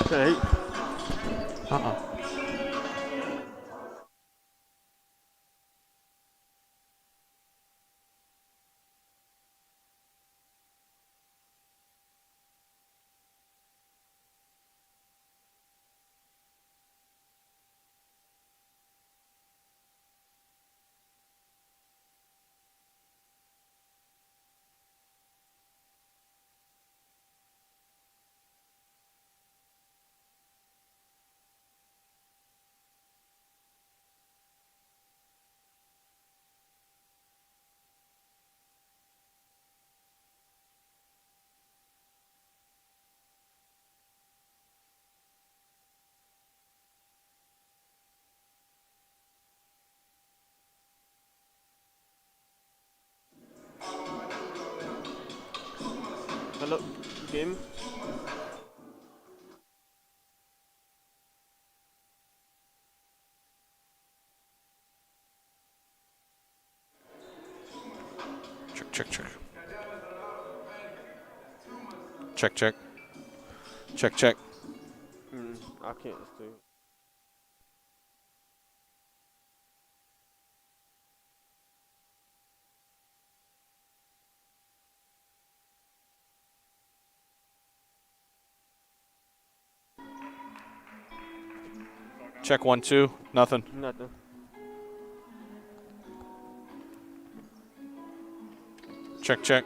Hey. Hello, game. Check. Check. I can't see. Check 1, 2. Nothing. Nothing. Check.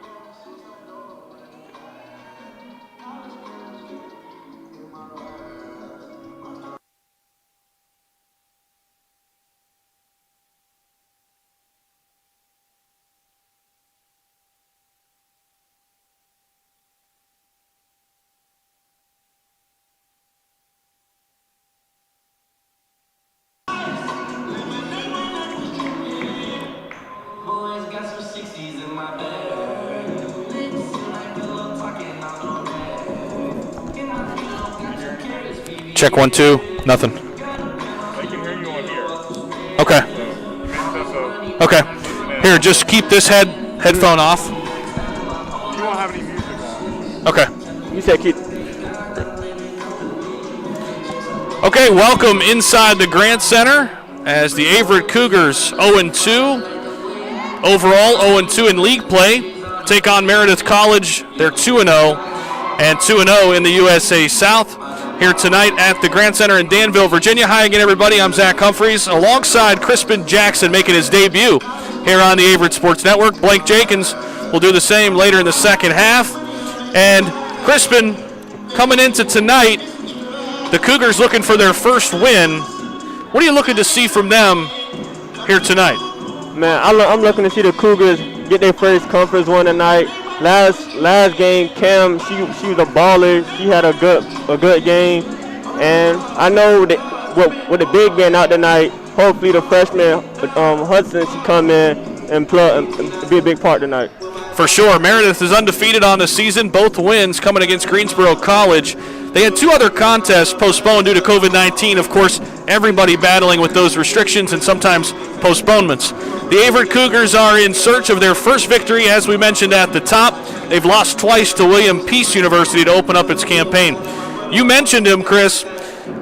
Check 1, 2. Nothing. I can hear you on here. Okay. Okay. Here, just keep this headphone off. You won't have any music on. Okay. You said keep. Okay, welcome inside the Grant Center as the Averett Cougars 0-2. Overall, 0-2 in league play. Take on Meredith College. They're 2-0 and 2-0 in the USA South. Here tonight at the Grant Center in Danville, Virginia. Hi again, everybody. I'm Zach Humphreys, alongside Crispin Jackson making his debut here on the Averett Sports Network. Blake Jenkins will do the same later in the second half. And Crispin, coming into tonight, the Cougars looking for their first win. What are you looking to see from them here tonight? Man, I'm looking to see the Cougars get their first conference win tonight. Last game, Cam, she was a baller. She had a good game, and I know that with the big man out tonight, hopefully the freshman Hudson should come in and play and be a big part tonight. For sure, Meredith is undefeated on the season. Both wins coming against Greensboro College. They had 2 other contests postponed due to COVID-19. Of course, everybody battling with those restrictions and sometimes postponements. The Averett Cougars are in search of their first victory, as we mentioned at the top. They've lost twice to William Peace University to open up its campaign. You mentioned him, Chris.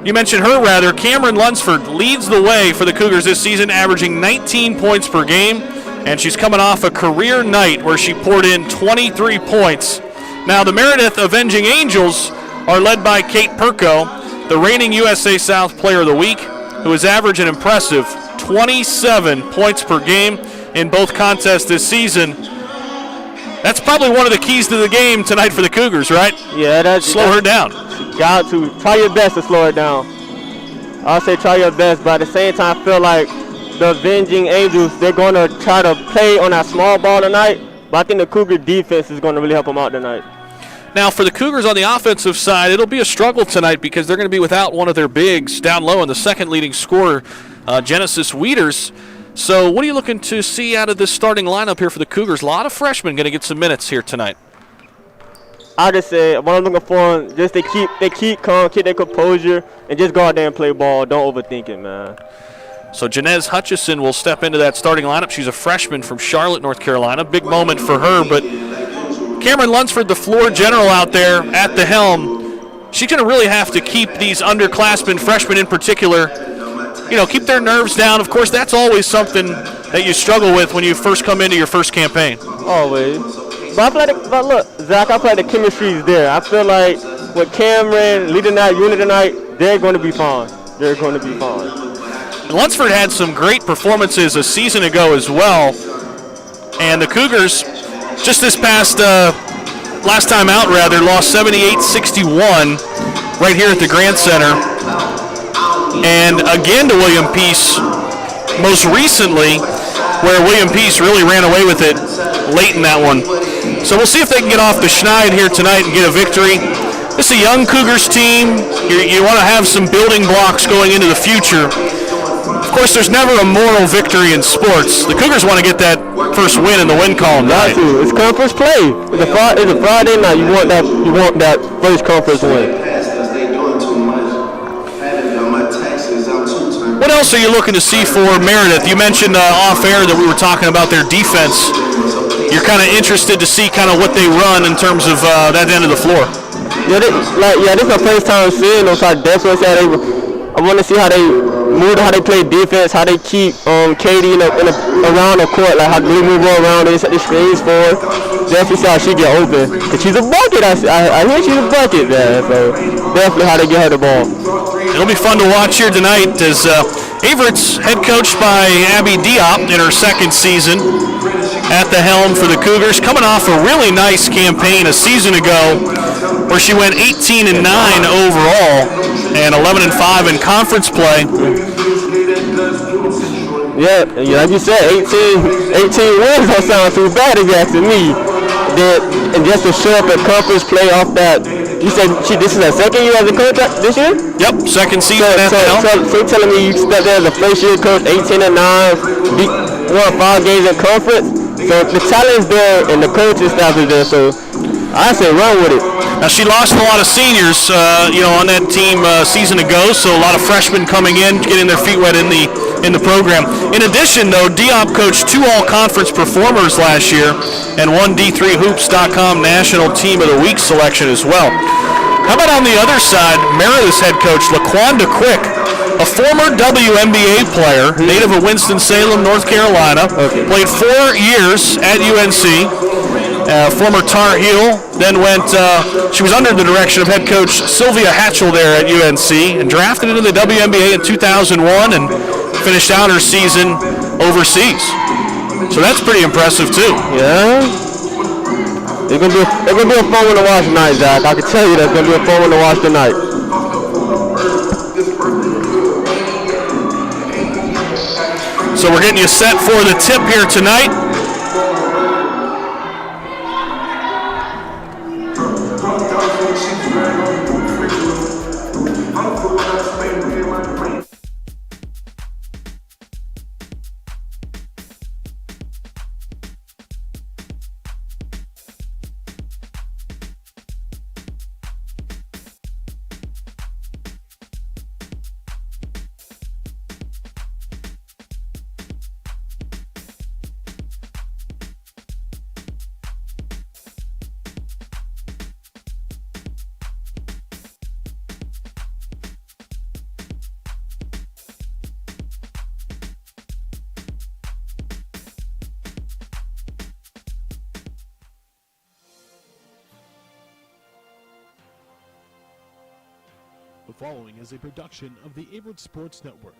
You mentioned her, rather. Cameron Lunsford leads the way for the Cougars this season, averaging 19 points per game, and she's coming off a career night where she poured in 23 points. Now, the Meredith Avenging Angels are led by Kate Perko, the reigning USA South Player of the Week, who has averaged an impressive 27 points per game in both contests this season. That's probably one of the keys to the game tonight for the Cougars, right? Yeah, slow her down. Got to try your best to slow her down. I'll say try your best, but at the same time, I feel like the Avenging Angels, they're going to try to play on that small ball tonight, but I think the Cougar defense is going to really help them out tonight. Now, for the Cougars on the offensive side, it'll be a struggle tonight because they're going to be without one of their bigs down low and the second leading scorer, Genesis Wieters. So what are you looking to see out of this starting lineup here for the Cougars? A lot of freshmen going to get some minutes here tonight. I just say what I'm looking for, just they keep calm, keep their composure, and just go out there and play ball. Don't overthink it, man. So Janez Hutchison will step into that starting lineup. She's a freshman from Charlotte, North Carolina. Big moment for her, but Cameron Lunsford, the floor general out there at the helm. she's going to really have to keep these underclassmen, freshmen in particular, keep their nerves down. Of course, that's always something that you struggle with when you first come into your first campaign. Always. But look, Zach, I feel like the chemistry is there. I feel like with Cameron leading that unit tonight, they're going to be fine. They're going to be fine. And Lunsford had some great performances a season ago as well. And the Cougars, just this past last time out, lost 78-61 right here at the Grant Center. And again to William Peace most recently, where William Peace really ran away with it late in that one. So we'll see if they can get off the schneid here tonight and get a victory. This is a young Cougars team. You want to have some building blocks going into the future. Of course, there's never a moral victory in sports. The Cougars want to get that first win in the win column tonight. It's conference play. It's a Friday night. You want that first conference win. What else are you looking to see for Meredith? You mentioned off air that we were talking about their defense. You're kind of interested to see kind of what they run in terms of that end of the floor. This is my first time seeing them. So I definitely say I want to see how they move, how they play defense, how they keep Katie around the court, like how they move around, they set the screens for her. Definitely see how she get open. Cause she's a bucket. I hear she's a bucket there. So definitely how they get her the ball. It'll be fun to watch here tonight as Averett's head coached by Abby Diop in her second season at the helm for the Cougars, coming off a really nice campaign a season ago where she went 18-9 overall and 11-5 in conference play. Yeah, like you said, 18 wins don't sound too bad if you ask me. And just to show up at conference play off that, you said this is her second year as a coach this year? Yep, second season at the helm. So you're telling me you stepped there as a first year coach, 18-9, won 5 games in conference? So the talent's there and the coaching staff is there, so I say run with it. Now she lost a lot of seniors, on that team season ago, so a lot of freshmen coming in, getting their feet wet in the program. In addition, though, Diop coached 2 all-conference performers last year and 1 D3Hoops.com National Team of the Week selection as well. How about on the other side, Meredith's head coach, LaQuanda Quick, a former WNBA player, native of Winston-Salem, North Carolina, played 4 years at UNC. Former Tar Heel, then she was under the direction of head coach Sylvia Hatchell there at UNC and drafted into the WNBA in 2001 and finished out her season overseas. So that's pretty impressive too. Yeah. It's gonna be a fun one to watch tonight, Zach. I can tell you that's gonna be a fun one to watch tonight. So we're getting you set for the tip here tonight. The following is a production of the Averett Sports Network.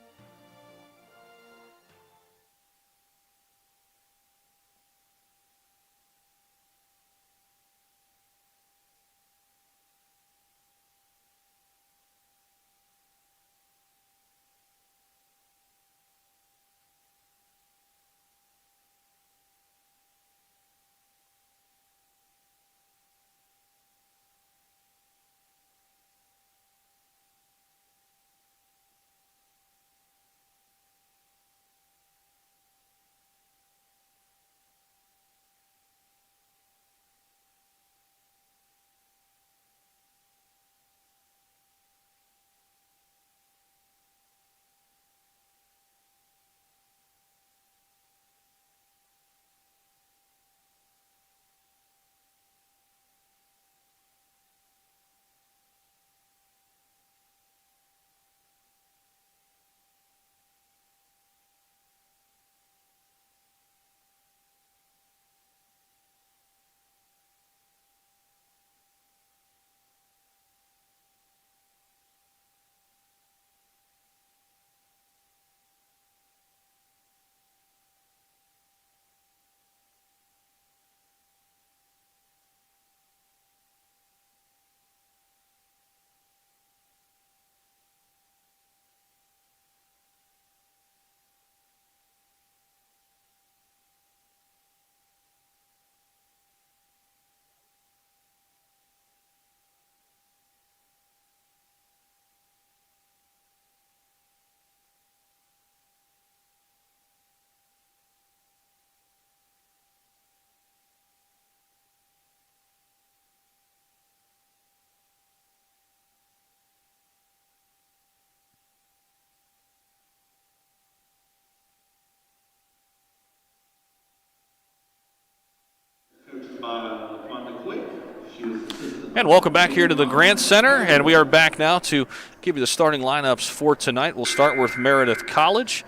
And welcome back here to the Grant Center, and we are back now to give you the starting lineups for tonight. We'll start with Meredith College.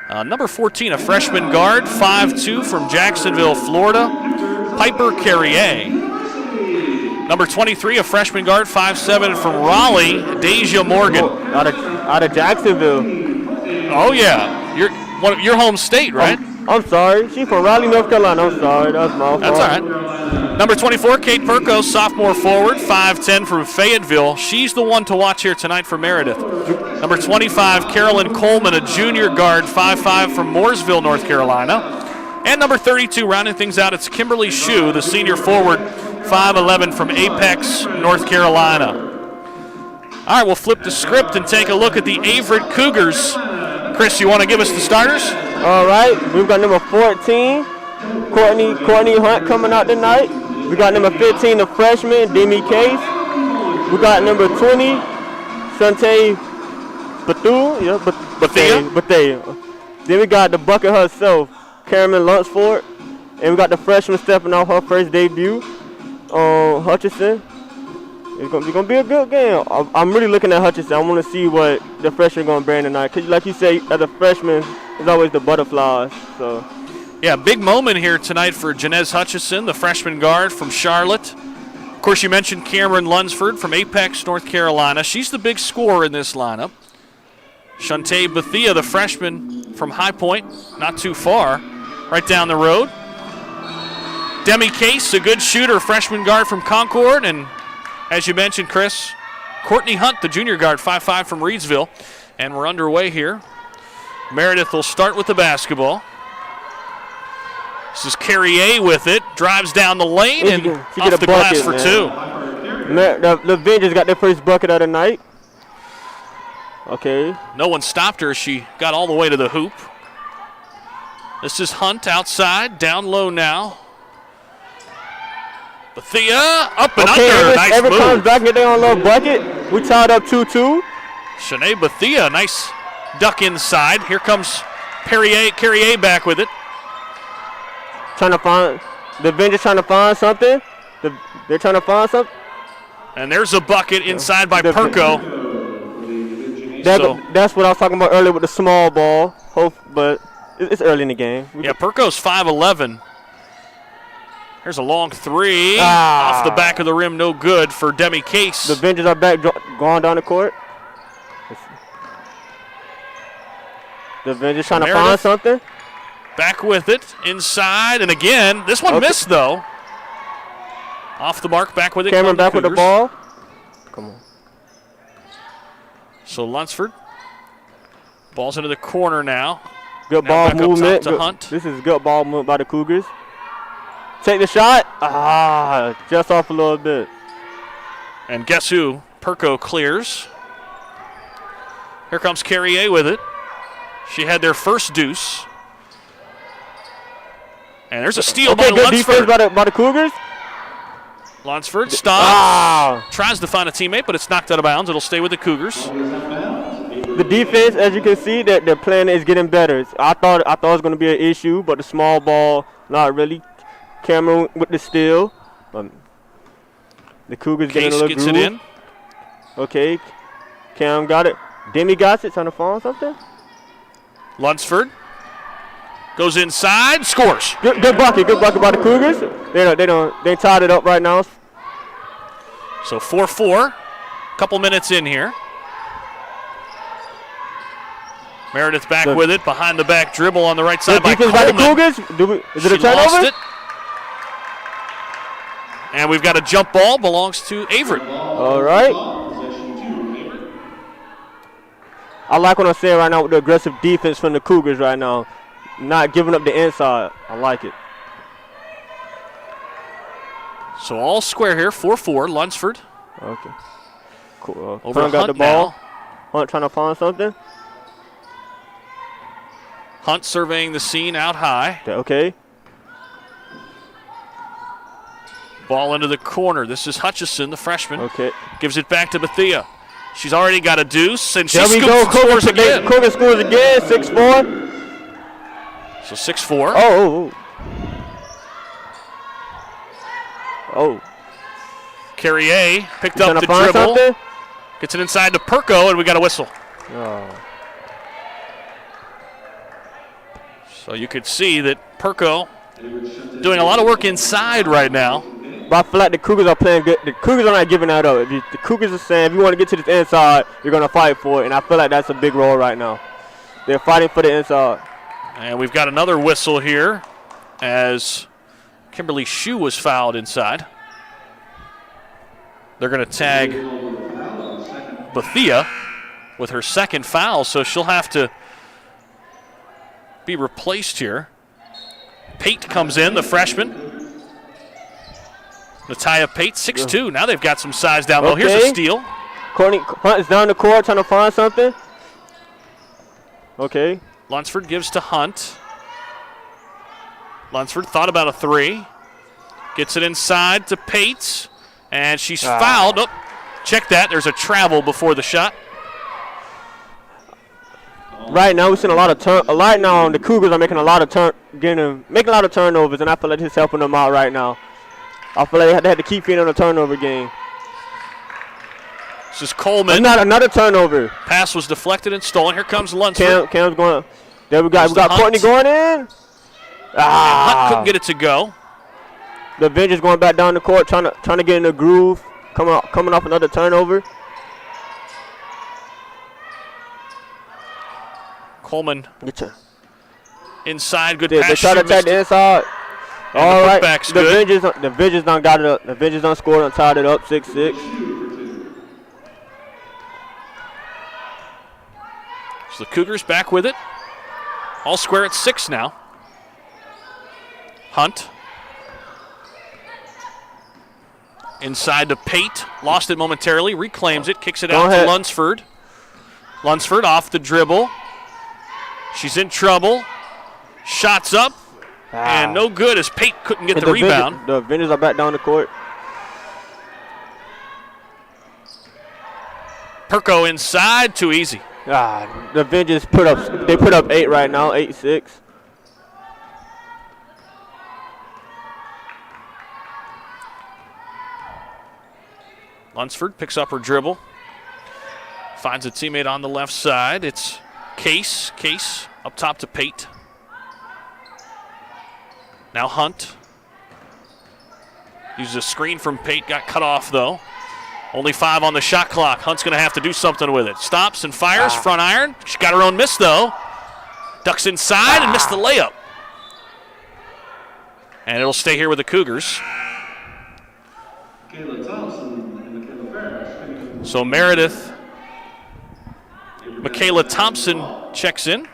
Number 14, a freshman guard, 5'2", from Jacksonville, Florida, Piper Carrier. Number 23, a freshman guard, 5'7", from Raleigh, Deja Morgan. Out of Jacksonville. Oh, yeah. Your home state, right? I'm sorry. She's from Raleigh, North Carolina. I'm sorry. That's my fault. That's all right. Number 24, Kate Perko, sophomore forward, 5'10", from Fayetteville. She's the one to watch here tonight for Meredith. Number 25, Carolyn Coleman, a junior guard, 5'5", from Mooresville, North Carolina. And number 32, rounding things out, it's Kimberly Shue, the senior forward, 5'11", from Apex, North Carolina. All right, we'll flip the script and take a look at the Averett Cougars. Chris, you want to give us the starters? All right, we've got number 14, Courtney Hunt, coming out tonight. We got number 15, the freshman, Demi Case. We got number 20, Shante Bethea. Then we got the bucket herself, Cameron Lunsford. And we got the freshman stepping off her first debut, Hutchinson. It's gonna be a good game. I'm really looking at Hutchinson. I want to see what the freshman gonna bring tonight. Cause like you say, as a freshman, it's always the butterflies. So. Yeah, big moment here tonight for Janez Hutchison, the freshman guard from Charlotte. Of course, you mentioned Cameron Lunsford from Apex, North Carolina. She's the big scorer in this lineup. Shante Bethea, the freshman from High Point, not too far, right down the road. Demi Case, a good shooter, freshman guard from Concord. And as you mentioned, Chris, Courtney Hunt, the junior guard, 5'5", from Reedsville. And we're underway here. Meredith will start with the basketball. This is Carrier with it, drives down the lane and off the glass for two. The Avengers got their first bucket of the night. Okay. No one stopped her. She got all the way to the hoop. This is Hunt outside, down low now. Bethea, up and under, nice move. Comes back and get their own little bucket. We tied up 2-2. Shanae Bethea, nice duck inside. Here comes Carrier back with it. The Avengers trying to find something. They're trying to find something. And there's a bucket inside by Perko. That's what I was talking about earlier with the small ball. But it's early in the game. Yeah, Perko's 5'11". There's a long three. Off the back of the rim, no good for Demi Case. The Avengers are back going down the court. The Avengers trying to find something. Back with it, inside, and again, this one missed though. Off the mark, back with it. Cameron back with the ball. Come on. So Lunsford. Ball's into the corner now. Good ball movement. To Hunt. This is good ball movement by the Cougars. Take the shot. Just off a little bit. And guess who? Perko clears. Here comes Carrier with it. She had their first deuce. And there's a steal by good Lunsford. Defense by the Cougars. Lunsford stops. Tries to find a teammate, but it's knocked out of bounds. It'll stay with the Cougars. The defense, as you can see, that their plan is getting better. I thought it was going to be an issue, but the small ball, not really. Cameron with the steal. The Cougars getting a little gets groove. It in. Okay. Cam got it. Demi got it. Trying to find something. Lunsford goes inside, scores. Good bucket by the Cougars. They tied it up right now. So 4-4. Couple minutes in here. Meredith back with it, behind the back dribble on the right side by Coleman. By the Cougars. Is it a turnover? Lost it. And we've got a jump ball, belongs to Averett. All right. I like what I'm saying right now with the aggressive defense from the Cougars right now. Not giving up the inside. I like it. So all square here, 4-4, Lunsford. Okay. Cool. Over Hunt got the ball. Now. Hunt trying to find something. Hunt surveying the scene out high. Okay. Ball into the corner. This is Hutchison, the freshman. Okay. Gives it back to Bethea. She's already got a deuce, and she scores again. Cougar scores again, 6-4. So 6-4. Oh. Carrier picked Trying up to the find dribble. something? Gets it inside to Perko, and we got a whistle. Oh. So you could see that Perko doing a lot of work inside right now. But I feel like the Cougars are playing good. The Cougars are not giving that up. The Cougars are saying, if you want to get to this inside, you're going to fight for it. And I feel like that's a big role right now. They're fighting for the inside. And we've got another whistle here as Kimberly Shue was fouled inside. They're going to tag Bethia with her second foul, so she'll have to be replaced here. Pate comes in, the freshman. Natalia Pate, 6'2". Now they've got some size down low. Okay. Here's a steal. Courtney Hunt is down the court trying to find something. Okay. Lunsford gives to Hunt. Lunsford thought about a three. Gets it inside to Pate. And she's fouled. Oh, check that. There's a travel before the shot. Right now we're seeing a lot of right now the Cougars are making a lot of turnovers, and I feel like it's helping them out right now. I feel like they had to keep feeding on the turnover game. This is Coleman. Another turnover. Pass was deflected and stolen. Here comes Lunsford. Cam's going. There we got Courtney going in. Hunt couldn't get it to go. The Avengers going back down the court, trying to get in the groove. Coming off another turnover. Coleman inside. Good They pass. try to attack the inside. And all the right. putback's The good. Avengers done got it up. The Avengers done scored and tied it up 6-6. So the Cougars back with it. All square at 6 now. Hunt. Inside to Pate. Lost it momentarily. Reclaims it. Kicks it out to Lunsford. Lunsford off the dribble. She's in trouble. Shots up. And no good as Pate couldn't get the rebound. The Avengers are back down the court. Perko inside. Too easy. The Avengers put up 8 right now, 8-6. Lunsford picks up her dribble. Finds a teammate on the left side. It's Case. Case up top to Pate. Now Hunt. Uses a screen from Pate. Got cut off, though. Only 5 on the shot clock. Hunt's going to have to do something with it. Stops and fires. Front iron. She got her own miss, though. Ducks inside and missed the layup. And it'll stay here with the Cougars. So Meredith, Michaela Thompson checks in,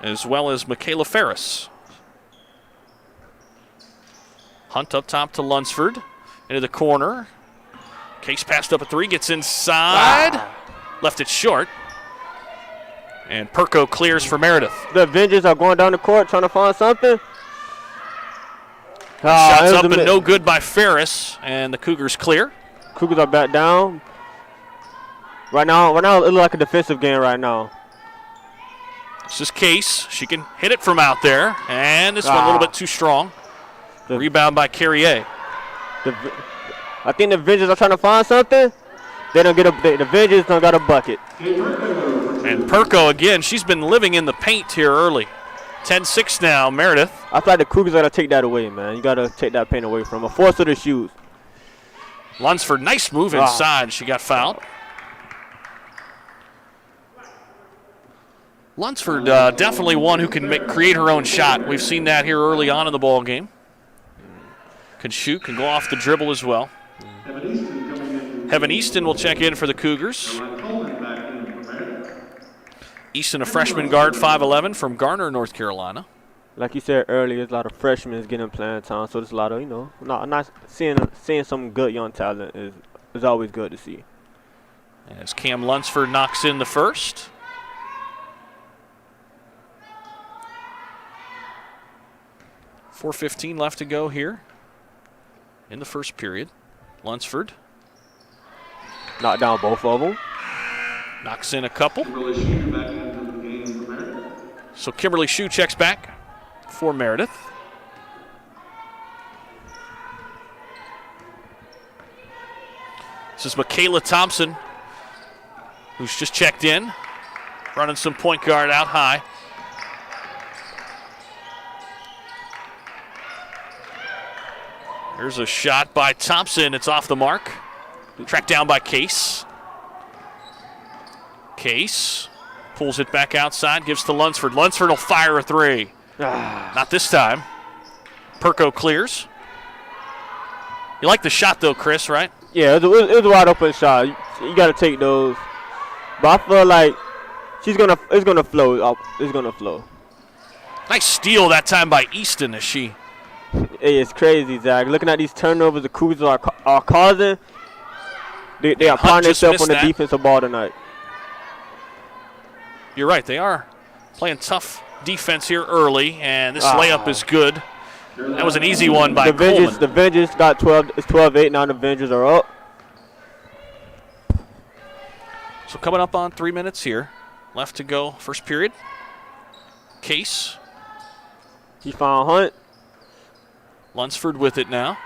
as well as Michaela Ferris. Hunt up top to Lunsford, into the corner. Case passed up a 3, gets inside, left it short. And Perko clears for Meredith. The Avengers are going down the court trying to find something. Shots up and no good by Ferris, and the Cougars clear. Cougars are back down. Right now it looks like a defensive game right now. This is Case. She can hit it from out there, and this one a little bit too strong. Rebound by Carrier. I think the Avengers are trying to find something. They don't get the Avengers don't got a bucket. And Perko again. She's been living in the paint here early. 10-6 now, Meredith. I feel like the Cougars got to take that away, man. You got to take that paint away from them. Force her to shoot. Lunsford, nice move inside. She got fouled. Lunsford, definitely one who can create her own shot. We've seen that here early on in the ball game. Can shoot, can go off the dribble as well. Heaven Easton will check in for the Cougars. Easton, a freshman guard, 5'11", from Garner, North Carolina. Like you said earlier, there's a lot of freshmen getting playing time, so there's a lot of, nice seeing some good young talent is always good to see. As Cam Lunsford knocks in the first. .4:15 left to go here in the first period. Lunsford. Knocked down both of them. Knocks in a couple. So Kimberly Shue checks back for Meredith. This is Michaela Thompson, who's just checked in, running some point guard out high. There's a shot by Thompson. It's off the mark. Tracked down by Case. Case pulls it back outside, gives to Lunsford. Lunsford will fire a three. Not this time. Perko clears. You like the shot, though, Chris, right? Yeah, it was a wide open shot. You got to take those. But I feel like it's gonna flow. It's gonna flow. Nice steal that time by Easton as she. Hey, it's crazy, Zach. Looking at these turnovers the Cougars are causing, they are applying themselves on the defensive ball tonight. You're right. They are playing tough defense here early, and this layup is good. That was an easy one by Coleman. The Avengers got 12. It's 12-8. Now the Avengers are up. So coming up on 3 minutes here. Left to go. First period. Case. He found Hunt. Lunsford with it now.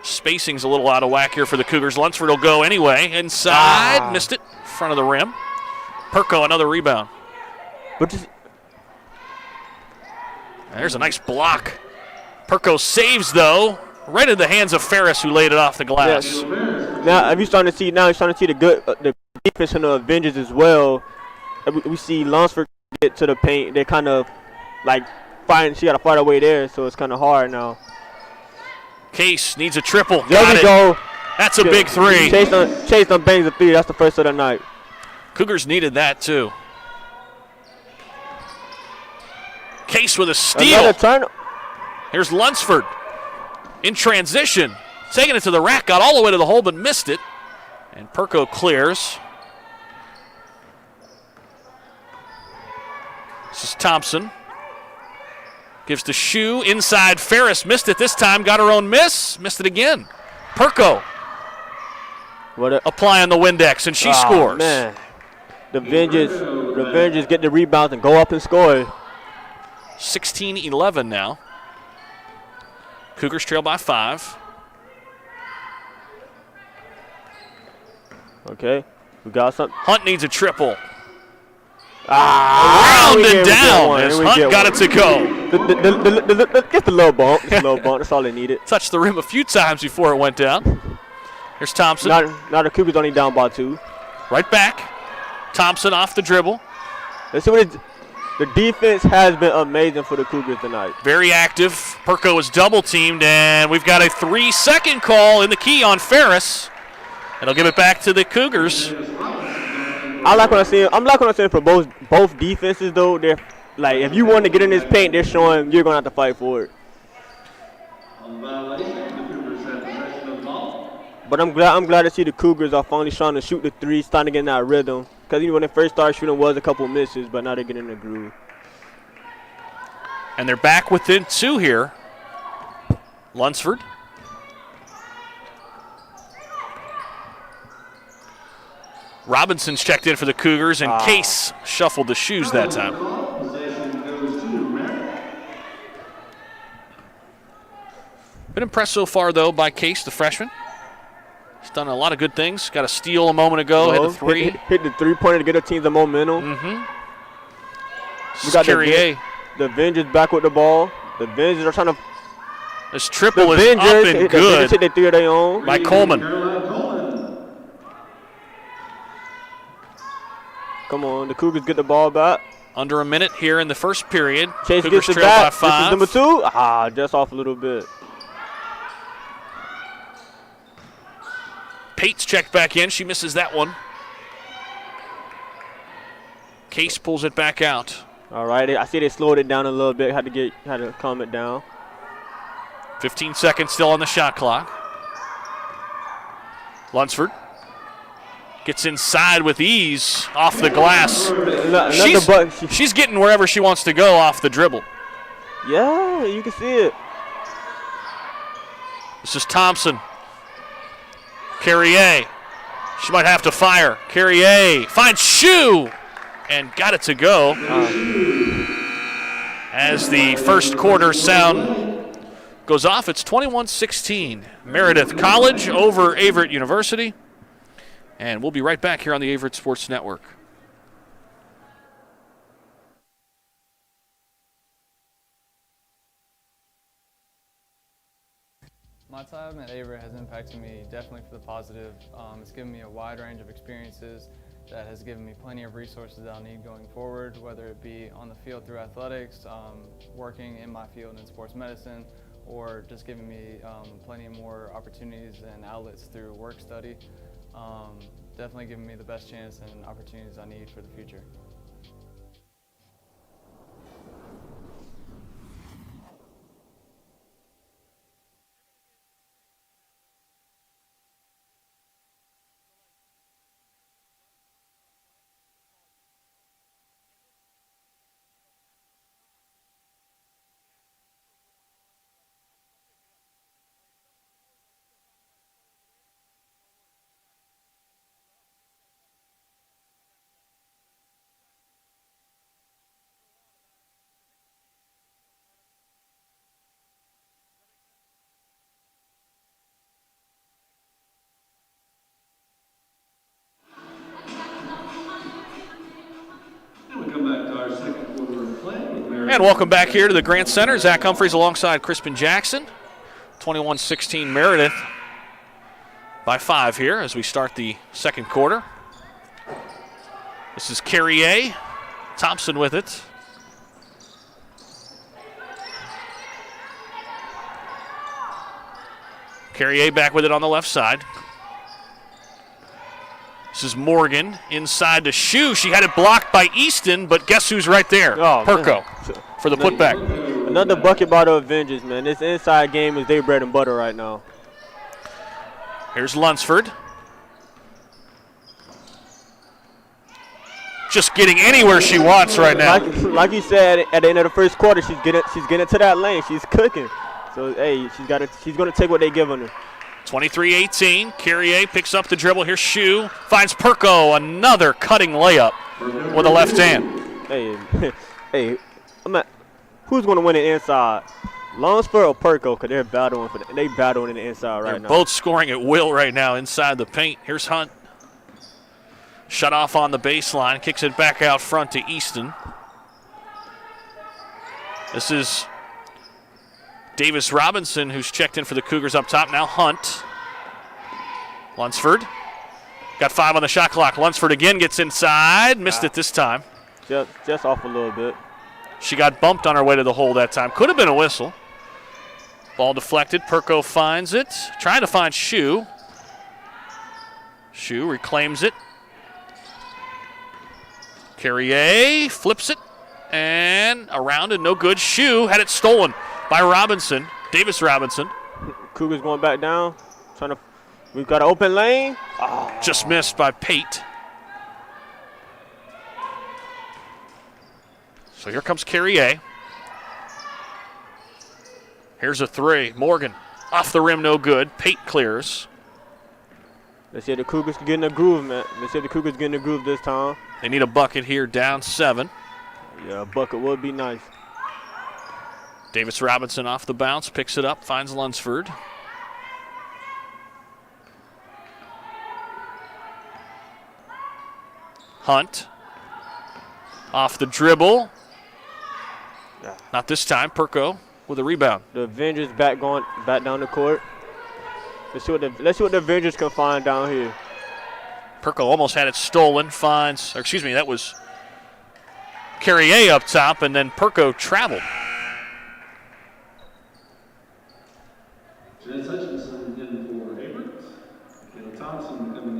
Spacing's a little out of whack here for the Cougars. Lunsford will go anyway. Inside. Missed it. Front of the rim. Perko, another rebound. There's a nice block. Perko saves, though. Right in the hands of Ferris, who laid it off the glass. Yes. Now, you're starting to see the defense in the Avengers as well. We see Lunsford get to the paint. They kind of like she got to fight her way there, so it's kind of hard now. Case needs a triple. There we go. That's a big three. Chase them bangs a three. That's the first of the night. Cougars needed that too. Case with a steal. Here's Lunsford in transition. Taking it to the rack, got all the way to the hole but missed it. And Perko clears. This is Thompson. Gives to Shue. Inside, Ferris missed it this time. Got her own miss. Missed it again. Perko applying the Windex, and she scores. Man. The Avengers get the rebounds and go up and score. 16-11 now. Cougars trail by 5. Okay, we got something. Hunt needs a triple. Round and down as Hunt got it to go. Just a little bump. That's all they needed. Touched the rim a few times before it went down. Here's Thompson. Now the Cougars only down by 2. Right back. Thompson off the dribble. Let's see what the defense has been amazing for the Cougars tonight. Very active. Perko is double teamed, and we've got a 3-second call in the key on Ferris. It'll give it back to the Cougars. I like what I'm seeing for both defenses though. They're like, if you want to get in this paint, they're showing you're gonna have to fight for it. But I'm glad to see the Cougars are finally trying to shoot the three, starting to get in that rhythm. Because even when they first started shooting, was a couple misses, but now they're getting in the groove. And they're back within 2 here. Lunsford. Robinson's checked in for the Cougars, and Case shuffled the shoes that time. Been impressed so far, though, by Case, the freshman. He's done a lot of good things. Got a steal a moment ago, hit the 3. Hit the three-pointer to get the team the momentum. We got the Avengers back with the ball. The Avengers are trying to. This triple is up and good hit the 3 of their own. by Coleman. Come on, the Cougars get the ball back. Under a minute here in the first period. Chase Cougars gets it trail back. by 5. This is number 2. Just off a little bit. Pate's checked back in. She misses that one. Case pulls it back out. All right, I see they slowed it down a little bit. Had to calm it down. 15 seconds still on the shot clock. Lunsford gets inside with ease off the glass. She's getting wherever she wants to go off the dribble. Yeah, you can see it. This is Thompson. Carrier. She might have to fire. Carrier finds Shue and got it to go. As the first quarter sound goes off. It's 21-16. Meredith College over Averett University. And we'll be right back here on the Averett Sports Network. My time at Averett has impacted me definitely for the positive. It's given me a wide range of experiences that has given me plenty of resources that I'll need going forward, whether it be on the field through athletics, working in my field in sports medicine, or just giving me plenty more opportunities and outlets through work study. Definitely giving me the best chance and opportunities I need for the future. And welcome back here to the Grant Center. Zach Humphreys alongside Crispin Jackson. 21-16 Meredith by 5 here as we start the second quarter. This is Carrier. Thompson with it. Carrier back with it on the left side. This is Morgan inside to Shue. She had it blocked by Easton, but guess who's right there? Oh, Perko for the putback. Another bucket by the Avengers, man. This inside game is their bread and butter right now. Here's Lunsford. Just getting anywhere she wants right now. Like you said, at the end of the first quarter, she's getting to that lane. She's cooking. So hey, she's gonna take what they give her. 23-18. Carrier picks up the dribble. Here's Shue. Finds Perko. Another cutting layup with a left hand. Hey, who's going to win it inside? Lunsford or Perko? Because they're battling in the inside right now. They're both scoring at will right now inside the paint. Here's Hunt. Shut off on the baseline. Kicks it back out front to Easton. This is Davis Robinson, who's checked in for the Cougars up top. Now Hunt. Lunsford. Got 5 on the shot clock. Lunsford again gets inside. Missed it this time. Just off a little bit. She got bumped on her way to the hole that time. Could have been a whistle. Ball deflected. Perko finds it. Trying to find Shue. Shue reclaims it. Carrier flips it. And around and no good. Shue had it stolen by Robinson, Davis Robinson. Cougars going back down. We've got an open lane. Oh. Just missed by Pate. So here comes Carrier. Here's a 3. Morgan off the rim, no good. Pate clears. Let's see if the Cougars can get in the groove, man. Let's see if the Cougars get in the groove this time. They need a bucket here, down 7. Yeah, a bucket would be nice. Davis Robinson off the bounce, picks it up, finds Lunsford. Hunt off the dribble. Not this time. Perko with a rebound. The Avengers back down the court. Let's see what the Avengers can find down here. Perko almost had it stolen. That was Carrier up top, and then Perko traveled.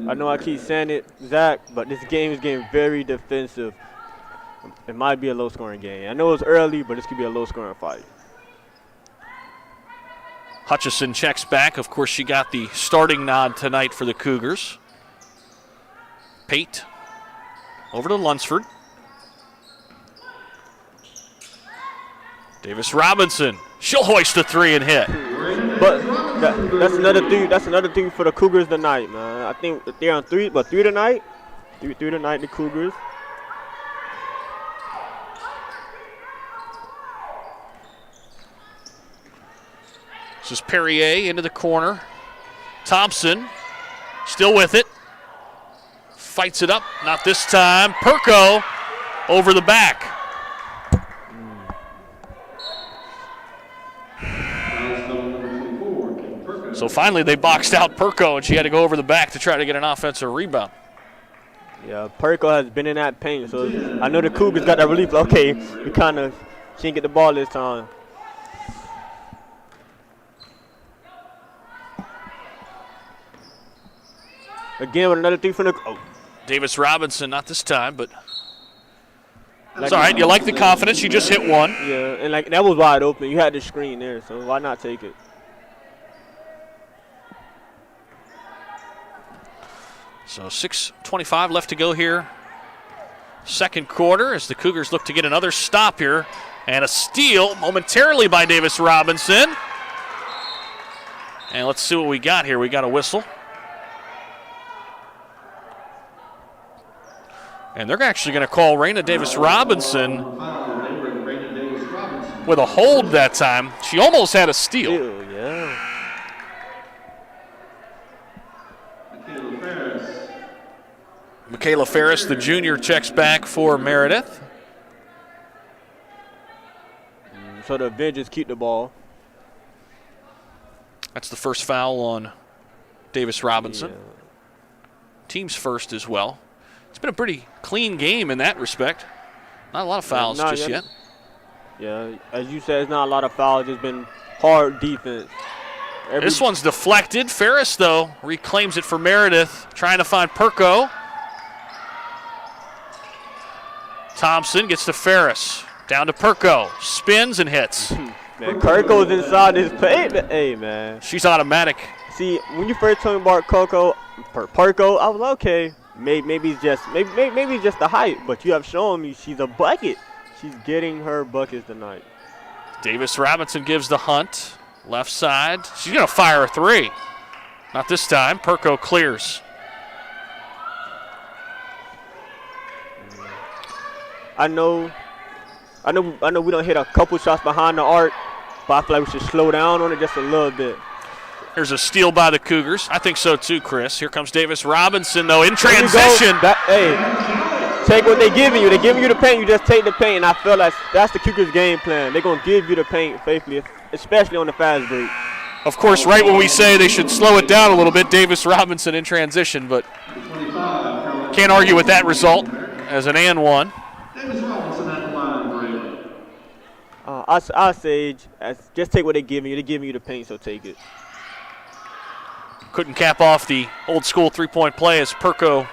I know I keep saying it, Zach, but this game is getting very defensive. It might be a low-scoring game. I know it's early, but this could be a low-scoring fight. Hutchison checks back. Of course, she got the starting nod tonight for the Cougars. Pate over to Lunsford. Davis Robinson. She'll hoist a 3 and hit. But that's another thing for the Cougars tonight, man. I think they're on 3 tonight. 3 tonight, the Cougars. This is Perrier into the corner. Thompson still with it. Fights it up. Not this time. Perko over the back. So finally they boxed out Perko, and she had to go over the back to try to get an offensive rebound. Yeah, Perko has been in that paint, so I know the Cougars got that relief. Okay, we kind of didn't get the ball this time. Again with another three from the. Oh. Davis Robinson, not this time, but it's all right. You like the confidence. You just hit one. Yeah, and like that was wide open. You had the screen there, so why not take it? So 6:25 left to go here. Second quarter as the Cougars look to get another stop here. And a steal momentarily by Davis Robinson. And let's see what we got here. We got a whistle. And they're actually going to call Raina Davis Robinson with a hold that time. She almost had a steal. Ew, yeah. Michaela Ferris, the junior, checks back for Meredith. So the Avengers keep the ball. That's the first foul on Davis Robinson. Yeah. Team's first as well. It's been a pretty clean game in that respect. Not a lot of fouls just yet. Yeah, as you said, it's not a lot of fouls. It's been hard defense. This one's deflected. Ferris, though, reclaims it for Meredith, trying to find Perko. Thompson gets to Ferris. Down to Perko. Spins and hits. Man, Perko's inside his paint. Hey, man. She's automatic. See, when you first told me about Perko, I was like, okay, maybe it's just the height, but you have shown me she's a bucket. She's getting her buckets tonight. Davis Robinson gives the hunt. Left side. She's going to fire a three. Not this time. Perko clears. I know we don't hit a couple shots behind the arc, but I feel like we should slow down on it just a little bit. There's a steal by the Cougars. I think so too, Chris. Here comes Davis Robinson, though, in transition. Hey, take what they're giving you. They're giving you the paint. You just take the paint, and I feel like that's the Cougars' game plan. They're going to give you the paint faithfully, especially on the fast break. Of course, right when we say they should slow it down a little bit, Davis Robinson in transition, but can't argue with that result as an and one. I say just take what they're giving you. They're giving you the paint, so take it. Couldn't cap off the old school three-point play as Perko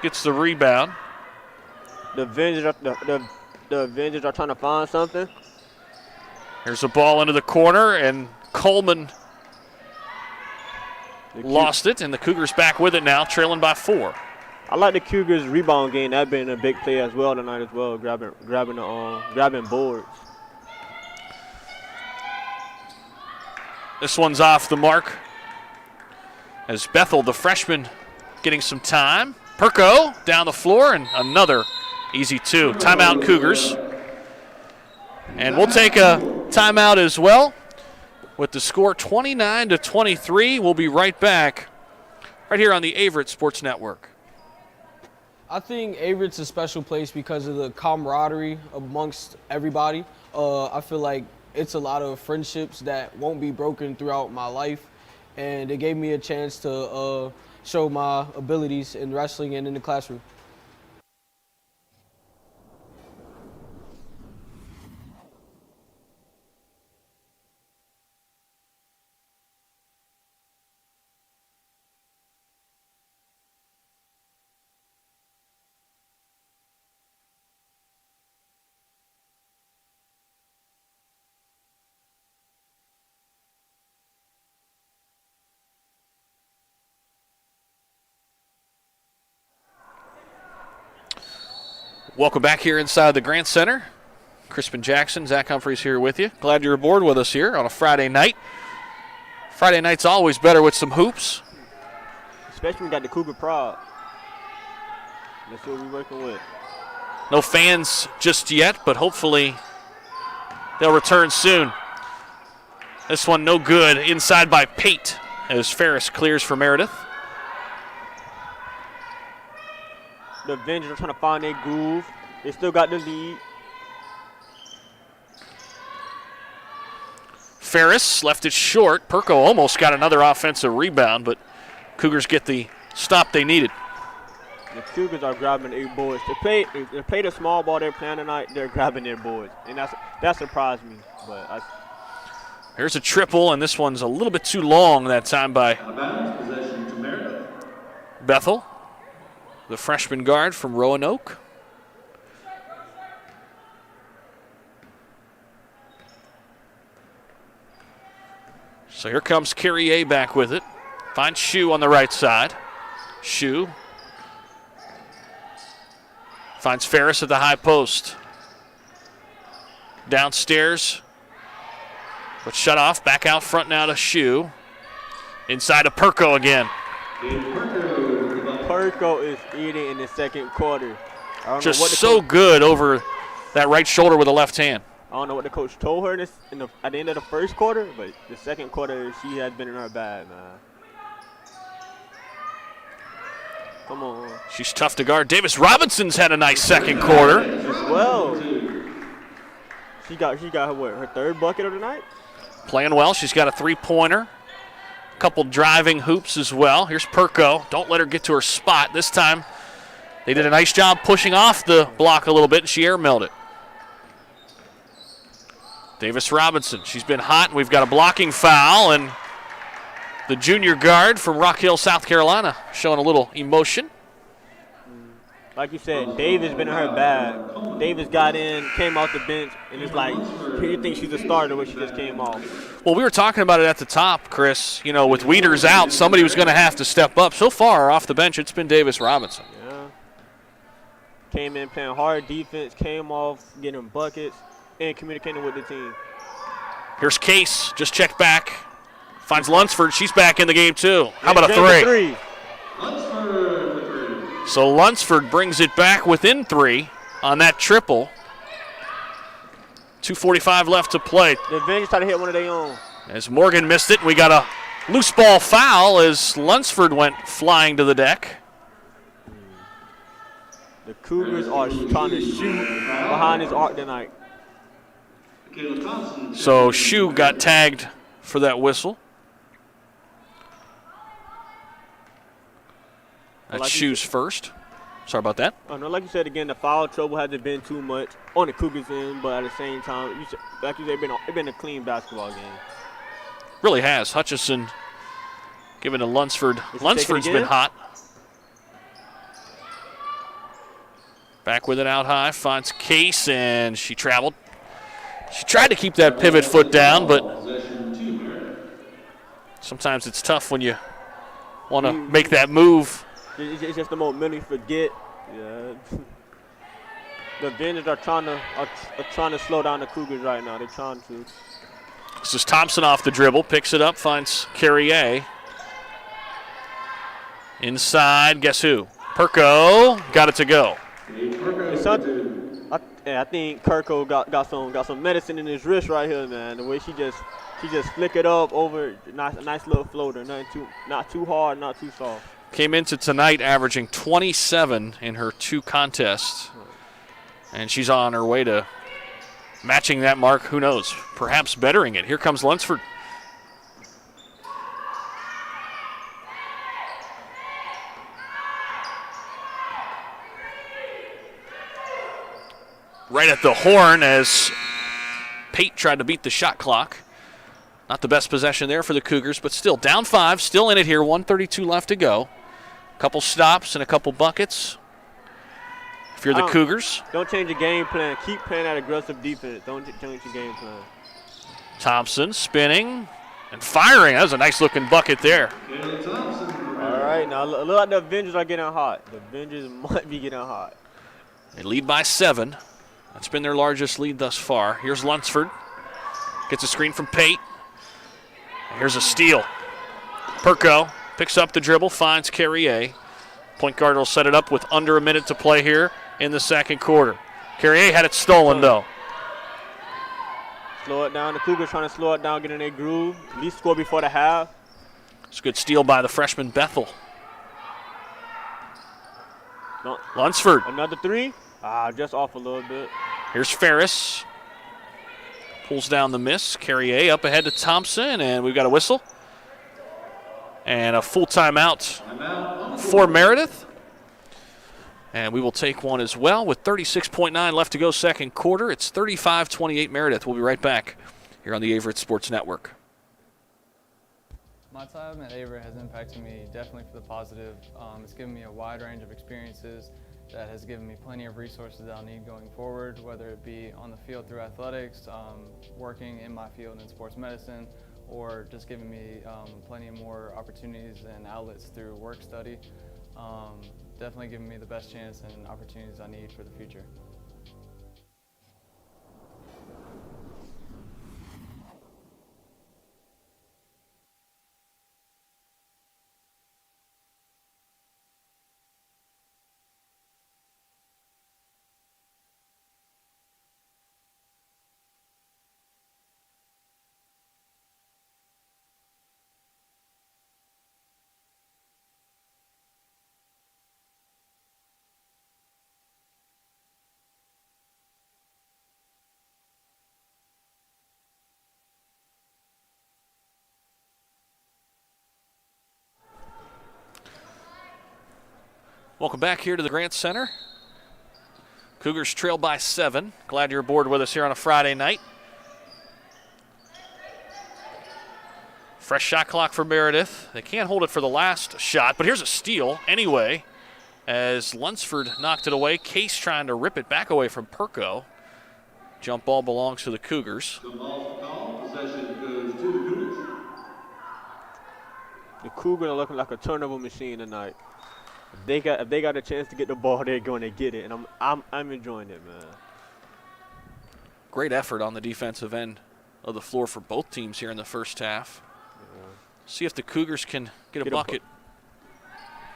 gets the rebound. The Avengers are trying to find something. Here's a ball into the corner, and Coleman lost it, and the Cougars back with it now, trailing by 4. I like the Cougars' rebound game. That's been a big play as well tonight as well, grabbing boards. This one's off the mark as Bethel, the freshman, getting some time. Perko down the floor, and another easy two. Timeout, Cougars. And we'll take a timeout as well with the score 29-23. We'll be right back right here on the Averett Sports Network. I think Averett's a special place because of the camaraderie amongst everybody. I feel like it's a lot of friendships that won't be broken throughout my life, and it gave me a chance to show my abilities in wrestling and in the classroom. Welcome back here inside the Grant Center. Crispin Jackson, Zach Humphreys here with you. Glad you're aboard with us here on a Friday night. Friday night's always better with some hoops. Especially when we got the Cougar Pride. That's what we're working with. No fans just yet, but hopefully they'll return soon. This one no good. Inside by Pate as Ferris clears for Meredith. The Avengers are trying to find their groove. They still got the lead. Ferris left it short. Perko almost got another offensive rebound, but Cougars get the stop they needed. The Cougars are grabbing their boards. They play the small ball they're playing tonight. They're grabbing their boards, and that surprised me. But Here's a triple, and this one's a little bit too long that time by Bethel, the freshman guard from Roanoke. So here comes Carrier back with it. Finds Shu on the right side. Shu finds Ferris at the high post. Downstairs, but shut off. Back out front now to Shu. Inside to Perko again. Perko is eating in the second quarter. Just so good over that right shoulder with the left hand. I don't know what the coach told her at the end of the first quarter, but the second quarter, she has been in her bag, man. Come on. She's tough to guard. Davis Robinson's had a nice second quarter. As well. She got her third bucket of the night? Playing well. She's got a three-pointer. A couple driving hoops as well. Here's Perko. Don't let her get to her spot. This time they did a nice job pushing off the block a little bit, and she air-mailed it. Davis Robinson, she's been hot, and we've got a blocking foul, and the junior guard from Rock Hill, South Carolina, showing a little emotion. Like you said, Davis been in her bag. Davis got in, came off the bench, and it's like, you think she's a starter when she just came off. Well, we were talking about it at the top, Chris. You know, with Wieters out, somebody was going to have to step up. So far, off the bench, it's been Davis Robinson. Yeah. Came in playing hard defense, came off getting buckets, and communicating with the team. Here's Case, just checked back. Finds Lunsford. She's back in the game, too. How about a three? So Lunsford brings it back within three on that triple. 2:45 left to play. The Avengers try to hit one of their own. As Morgan missed it, we got a loose ball foul as Lunsford went flying to the deck. The Cougars are trying to shoot behind his arc tonight. So Shu got tagged for that whistle. That's Shu's first. Sorry about that. Like you said, again, the foul trouble hasn't been too much on the Cougars end, but at the same time, like you said, it's been a clean basketball game. Really has. Hutchison giving to Lunsford. Lunsford's been hot. Back with it out high, finds Case, and she traveled. She tried to keep that pivot foot down, but sometimes it's tough when you want to make that move. It's just the moment you forget. Yeah. The Avengers are trying to slow down the Cougars right now. They're trying to. This is Thompson off the dribble, picks it up, finds Carrier. Inside, guess who? Perko got it to go. I think Kirko got some medicine in his wrist right here, man. The way she just flick it up over, nice little floater, not too hard, not too soft. Came into tonight averaging 27 in her two contests, and she's on her way to matching that mark. Who knows? Perhaps bettering it. Here comes Lunsford. Right at the horn as Pate tried to beat the shot clock. Not the best possession there for the Cougars, but still down 5, still in it here, 1:32 left to go. Couple stops and a couple buckets. If you're the Cougars. Don't change your game plan. Keep playing that aggressive defense. Don't change your game plan. Thompson spinning and firing. That was a nice-looking bucket there. All right, now look like the Avengers are getting hot. The Avengers might be getting hot. They lead by 7. That's been their largest lead thus far. Here's Lunsford. Gets a screen from Pate. Here's a steal. Perko picks up the dribble, finds Carrier. Point guard will set it up with under a minute to play here in the second quarter. Carrier had it stolen, though. Slow it down. The Cougars trying to slow it down, get in their groove. At least score before the half. It's a good steal by the freshman Bethel. No, Lunsford. another three. Just off a little bit. Here's Ferris. Pulls down the miss. Carrier up ahead to Thompson, and we've got a whistle. And a full timeout for Meredith. And we will take one as well with 36.9 left to go second quarter. It's 35-28 Meredith. We'll be right back here on the Averett Sports Network. My time at Averett has impacted me definitely for the positive. It's given me a wide range of experiences that has given me plenty of resources that I'll need going forward, whether it be on the field through athletics, working in my field in sports medicine, or just giving me plenty of more opportunities and outlets through work study. Definitely giving me the best chance and opportunities I need for the future. Welcome back here to the Grant Center. Cougars trail by 7. Glad you're aboard with us here on a Friday night. Fresh shot clock for Meredith. They can't hold it for the last shot, but here's a steal anyway as Lunsford knocked it away. Case trying to rip it back away from Perko. Jump ball belongs to the Cougars. The ball call, possession goes to the Cougars. The Cougars are looking like a turnover machine tonight. If they got a chance to get the ball, they're going to get it, and I'm enjoying it, man. Great effort on the defensive end of the floor for both teams here in the first half. Yeah. See if the Cougars can get a bucket.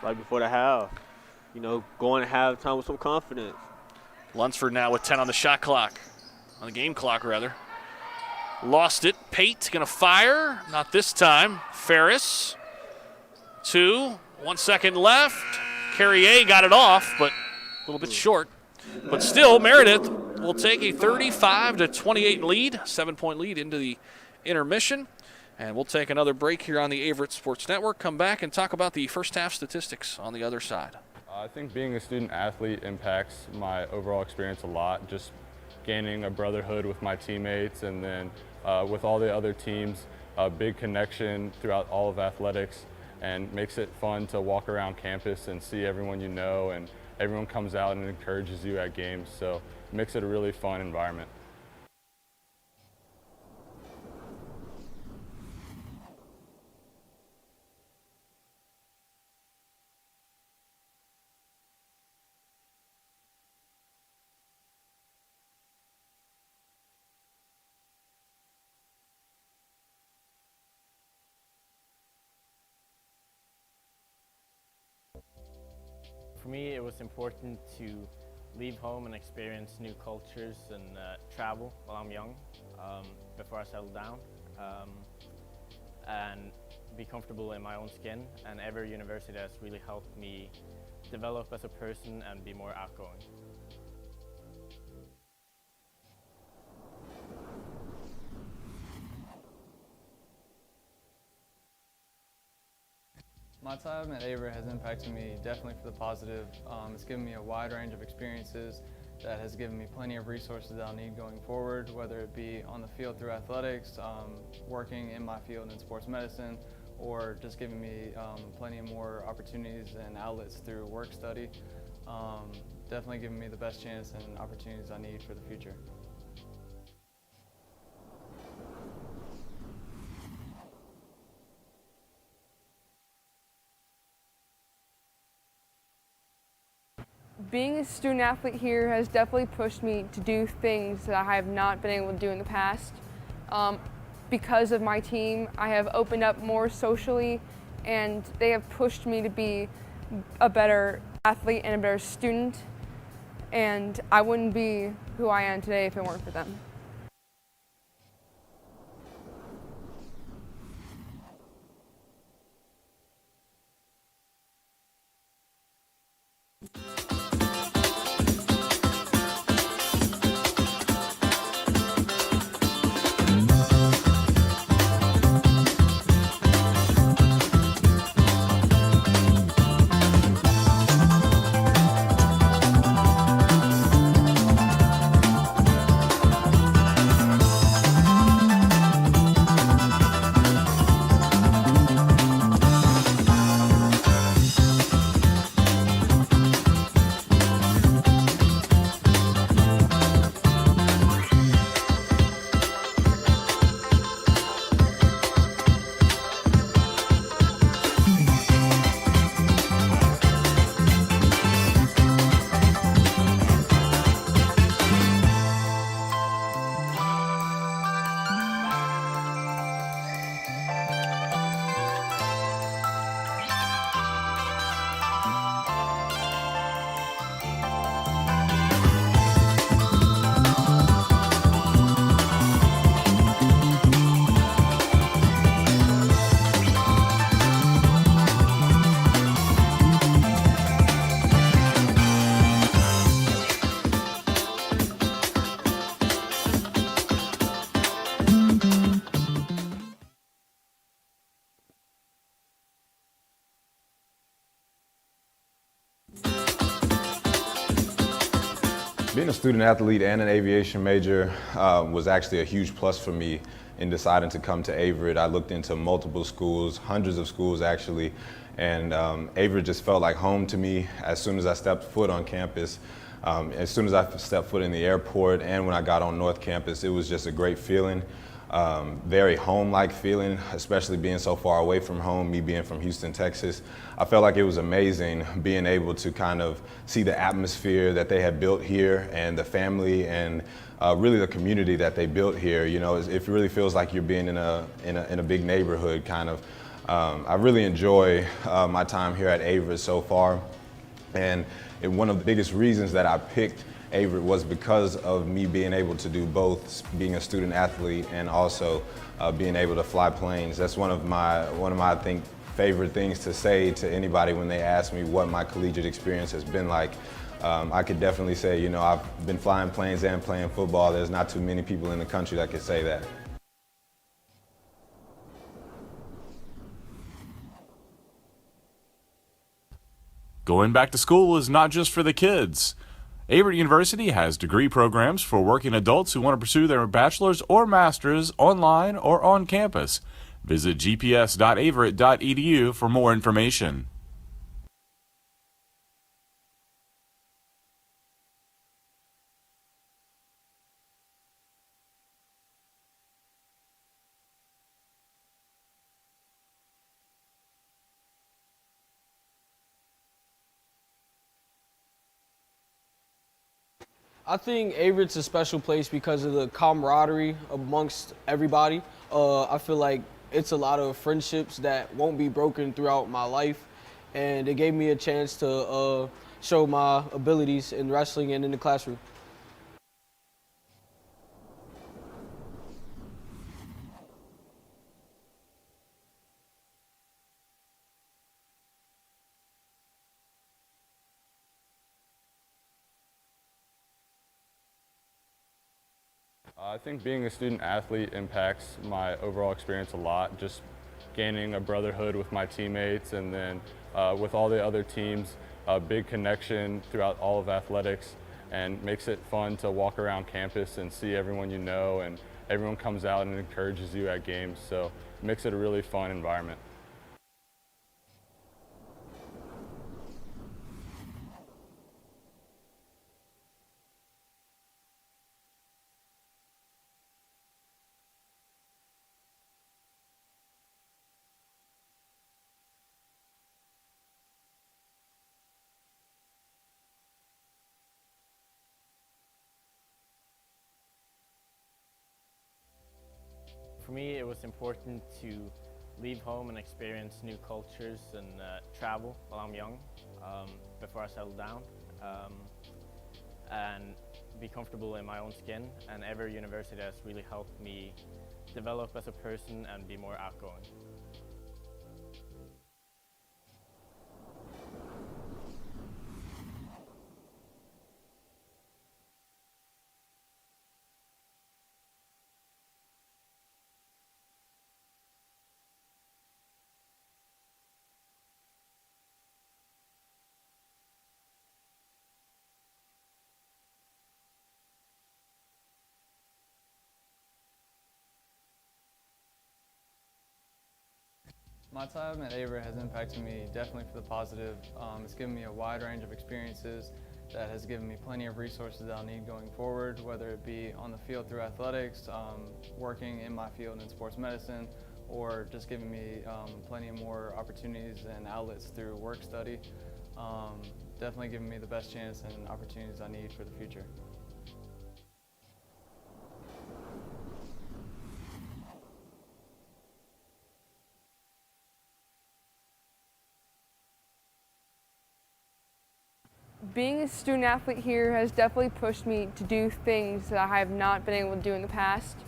Right before the half. You know, going to halftime with some confidence. Lunsford now with 10 on the shot clock, on the game clock rather. Lost it. Pate going to fire. Not this time. Ferris. 2. 1 second left. Carrier got it off, but a little bit short. But still, Meredith will take a 35-28 lead, 7-point lead into the intermission. And we'll take another break here on the Averett Sports Network. Come back and talk about the first half statistics on the other side. I think being a student athlete impacts my overall experience a lot. Just gaining a brotherhood with my teammates, and then with all the other teams, a big connection throughout all of athletics. And makes it fun to walk around campus and see everyone you know, and everyone comes out and encourages you at games. So it makes it a really fun environment. For me, it was important to leave home and experience new cultures and travel while I'm young, before I settle down, and be comfortable in my own skin. And Averett University has really helped me develop as a person and be more outgoing. My time at Averett has impacted me definitely for the positive. It's given me a wide range of experiences that has given me plenty of resources that I'll need going forward, whether it be on the field through athletics, working in my field in sports medicine, or just giving me plenty of more opportunities and outlets through work study. Definitely giving me the best chance and opportunities I need for the future. Being a student athlete here has definitely pushed me to do things that I have not been able to do in the past. Because of my team, I have opened up more socially, and they have pushed me to be a better athlete and a better student, and I wouldn't be who I am today if it weren't for them. Being a student athlete and an aviation major was actually a huge plus for me in deciding to come to Averett. I looked into multiple schools, hundreds of schools actually, and Averett just felt like home to me as soon as I stepped foot on campus. As soon as I stepped foot in the airport and when I got on North Campus, it was just a great feeling. Very home-like feeling, especially being so far away from home, me being from Houston, Texas. I felt like it was amazing being able to kind of see the atmosphere that they had built here and the family and really the community that they built here. You know, it really feels like you're being in a big neighborhood kind of. I really enjoy my time here at Averett so far, and one of the biggest reasons that I picked Averett was because of me being able to do both, being a student athlete and also being able to fly planes. That's one of my I think favorite things to say to anybody when they ask me what my collegiate experience has been like. I could definitely say, you know, I've been flying planes and playing football. There's not too many people in the country that could say that. Going back to school is not just for the kids. Averett University has degree programs for working adults who want to pursue their bachelor's or master's online or on campus. Visit gps.averett.edu for more information. I think Averett's a special place because of the camaraderie amongst everybody. I feel like it's a lot of friendships that won't be broken throughout my life, and it gave me a chance to show my abilities in wrestling and in the classroom. I think being a student athlete impacts my overall experience a lot, just gaining a brotherhood with my teammates and then with all the other teams, a big connection throughout all of athletics, and makes it fun to walk around campus and see everyone you know, and everyone comes out and encourages you at games, so it makes it a really fun environment. For me, it was important to leave home and experience new cultures and travel while I'm young, before I settle down, and be comfortable in my own skin. And Averett University has really helped me develop as a person and be more outgoing. My time at Averett has impacted me definitely for the positive. It's given me a wide range of experiences that has given me plenty of resources that I'll need going forward, whether it be on the field through athletics, working in my field in sports medicine, or just giving me plenty of more opportunities and outlets through work study. Definitely giving me the best chance and opportunities I need for the future. Being a student athlete here has definitely pushed me to do things that I have not been able to do in the past.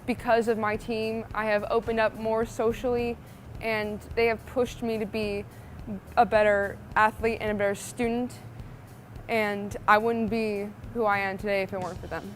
Because of my team, I have opened up more socially, and they have pushed me to be a better athlete and a better student, and I wouldn't be who I am today if it weren't for them.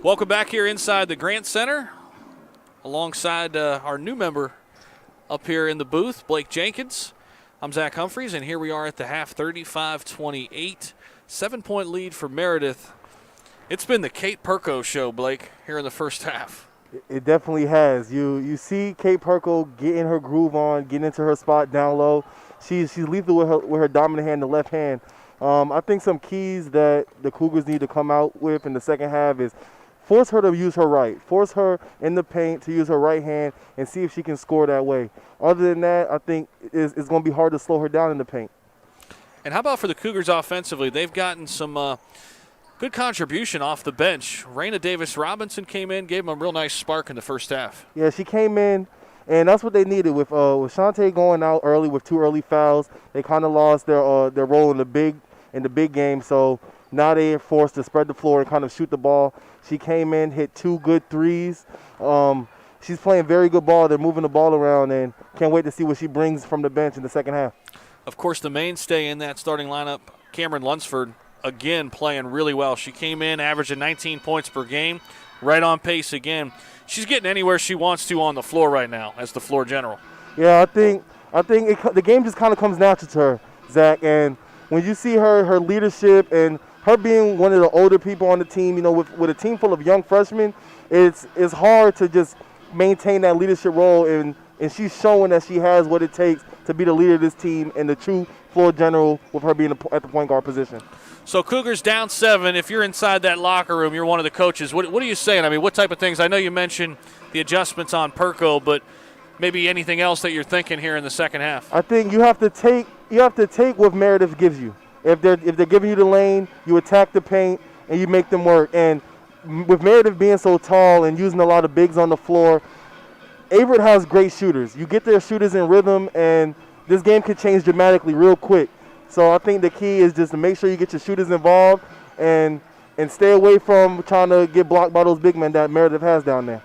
Welcome back here inside the Grant Center, alongside our new member up here in the booth, Blake Jenkins. I'm Zach Humphreys, and here we are at the half, 35-28. 7-point lead for Meredith. It's been the Kate Perko show, Blake, here in the first half. It definitely has. You see Kate Perko getting her groove on, getting into her spot down low. She's lethal with her dominant hand, the left hand. I think some keys that the Cougars need to come out with in the second half is force her to use her right. Force her in the paint to use her right hand and see if she can score that way. Other than that, I think it's going to be hard to slow her down in the paint. And how about for the Cougars offensively? They've gotten some good contribution off the bench. Raina Davis-Robinson came in, gave them a real nice spark in the first half. Yeah, she came in, and that's what they needed. With Shantae going out early with 2 early fouls, they kind of lost their role in the big game. So now they are forced to spread the floor and kind of shoot the ball. She came in, hit 2 good threes. She's playing very good ball. They're moving the ball around, and can't wait to see what she brings from the bench in the second half. Of course, the mainstay in that starting lineup, Cameron Lunsford, again playing really well. She came in averaging 19 points per game, right on pace again. She's getting anywhere she wants to on the floor right now as the floor general. Yeah, I think the game just kind of comes natural to her, Zach. And when you see her leadership and her being one of the older people on the team, you know, with a team full of young freshmen, it's hard to just maintain that leadership role. And she's showing that she has what it takes to be the leader of this team and the true floor general with her being at the point guard position. So Cougars down 7. If you're inside that locker room, you're one of the coaches. What are you saying? I mean, what type of things? I know you mentioned the adjustments on Perko, but maybe anything else that you're thinking here in the second half? I think you have to take what Meredith gives you. If they're giving you the lane, you attack the paint and you make them work. And with Meredith being so tall and using a lot of bigs on the floor, Averett has great shooters. You get their shooters in rhythm, and this game can change dramatically real quick. So I think the key is just to make sure you get your shooters involved and stay away from trying to get blocked by those big men that Meredith has down there.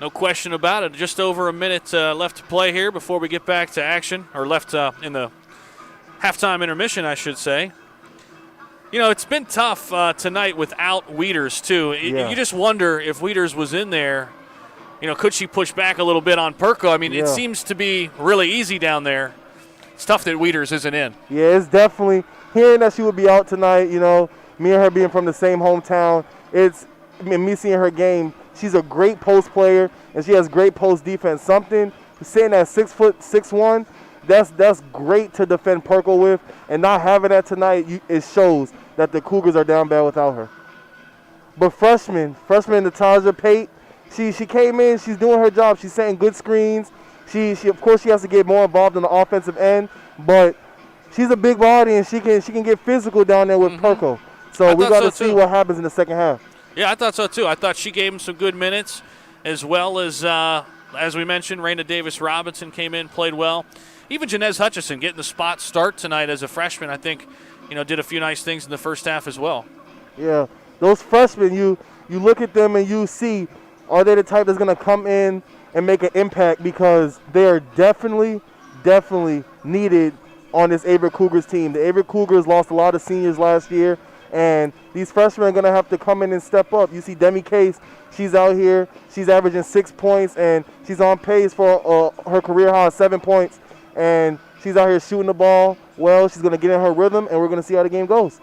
No question about it. Just over a minute left to play here before we get back to action, or left in the halftime intermission, I should say. You know, it's been tough tonight without Wieters, too. Yeah. You just wonder if Wieters was in there, you know, could she push back a little bit on Perko? I mean, It seems to be really easy down there. It's tough that Wieters isn't in. Yeah, it's definitely hearing that she would be out tonight, you know, me and her being from the same hometown, me seeing her game. She's a great post player, and she has great post defense. Something sitting at 6'6", that's great to defend Perko with, and not having that tonight, it shows that the Cougars are down bad without her. But freshman Natasha Pate, she came in, she's doing her job. She's setting good screens. She of course she has to get more involved in the offensive end, but she's a big body and she can get physical down there with Perko. So we got to see what happens in the second half. Yeah, I thought so too. I thought she gave him some good minutes, as well as we mentioned, Raina Davis-Robinson came in, played well. Even Janez Hutchison getting the spot start tonight as a freshman, I think, you know, did a few nice things in the first half as well. Yeah, those freshmen, you look at them and you see, are they the type that's going to come in and make an impact, because they are definitely needed on this Averett Cougars team. The Averett Cougars lost a lot of seniors last year, and these freshmen are going to have to come in and step up. You see Demi Case, she's out here. She's averaging 6 points, and she's on pace for her career high of 7 points, and she's out here shooting the ball well. She's going to get in her rhythm, and we're going to see how the game goes.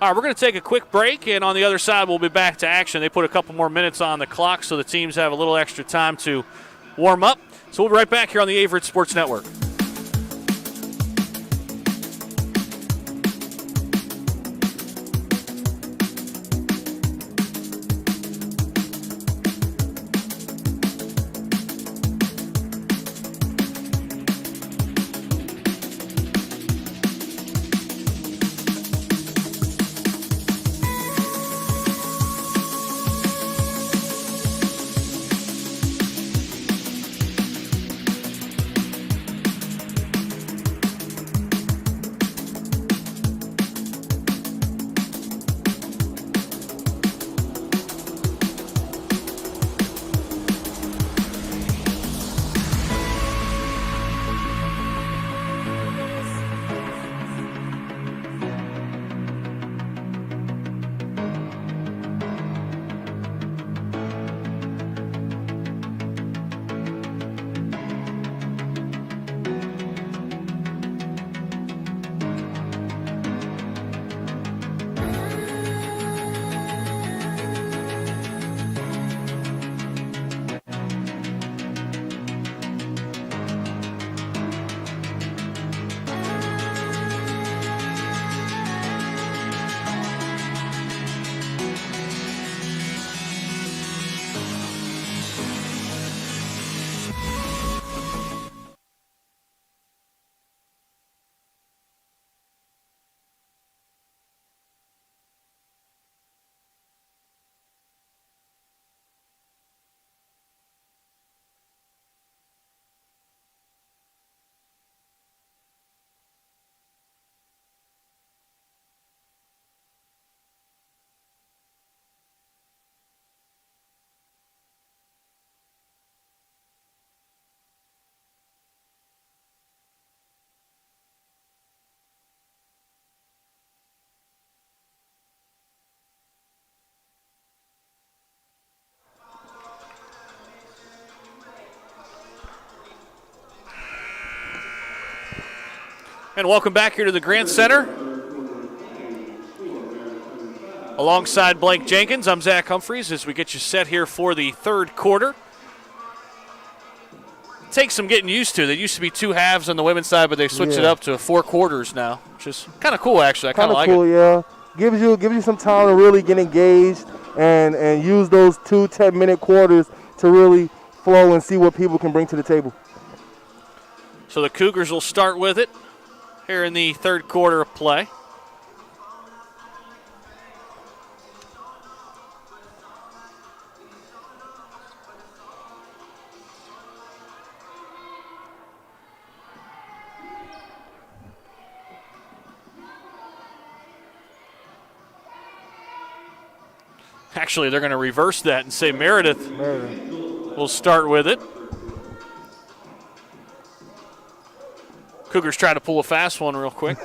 All right, we're going to take a quick break, and on the other side, we'll be back to action. They put a couple more minutes on the clock so the teams have a little extra time to warm up. So we'll be right back here on the Averett Sports Network. And welcome back here to the Grant Center. Alongside Blake Jenkins, I'm Zach Humphreys as we get you set here for the third quarter. Takes some getting used to. There used to be 2 halves on the women's side, but they switched it up to 4 quarters now, which is kind of cool, actually. I kind of like cool, it. Yeah. Gives you some time to really get engaged and use those 2 10-minute quarters to really flow and see what people can bring to the table. So the Cougars will start with it here in the third quarter of play. Actually, they're going to reverse that and say Meredith will start with it. Cougars try to pull a fast one real quick.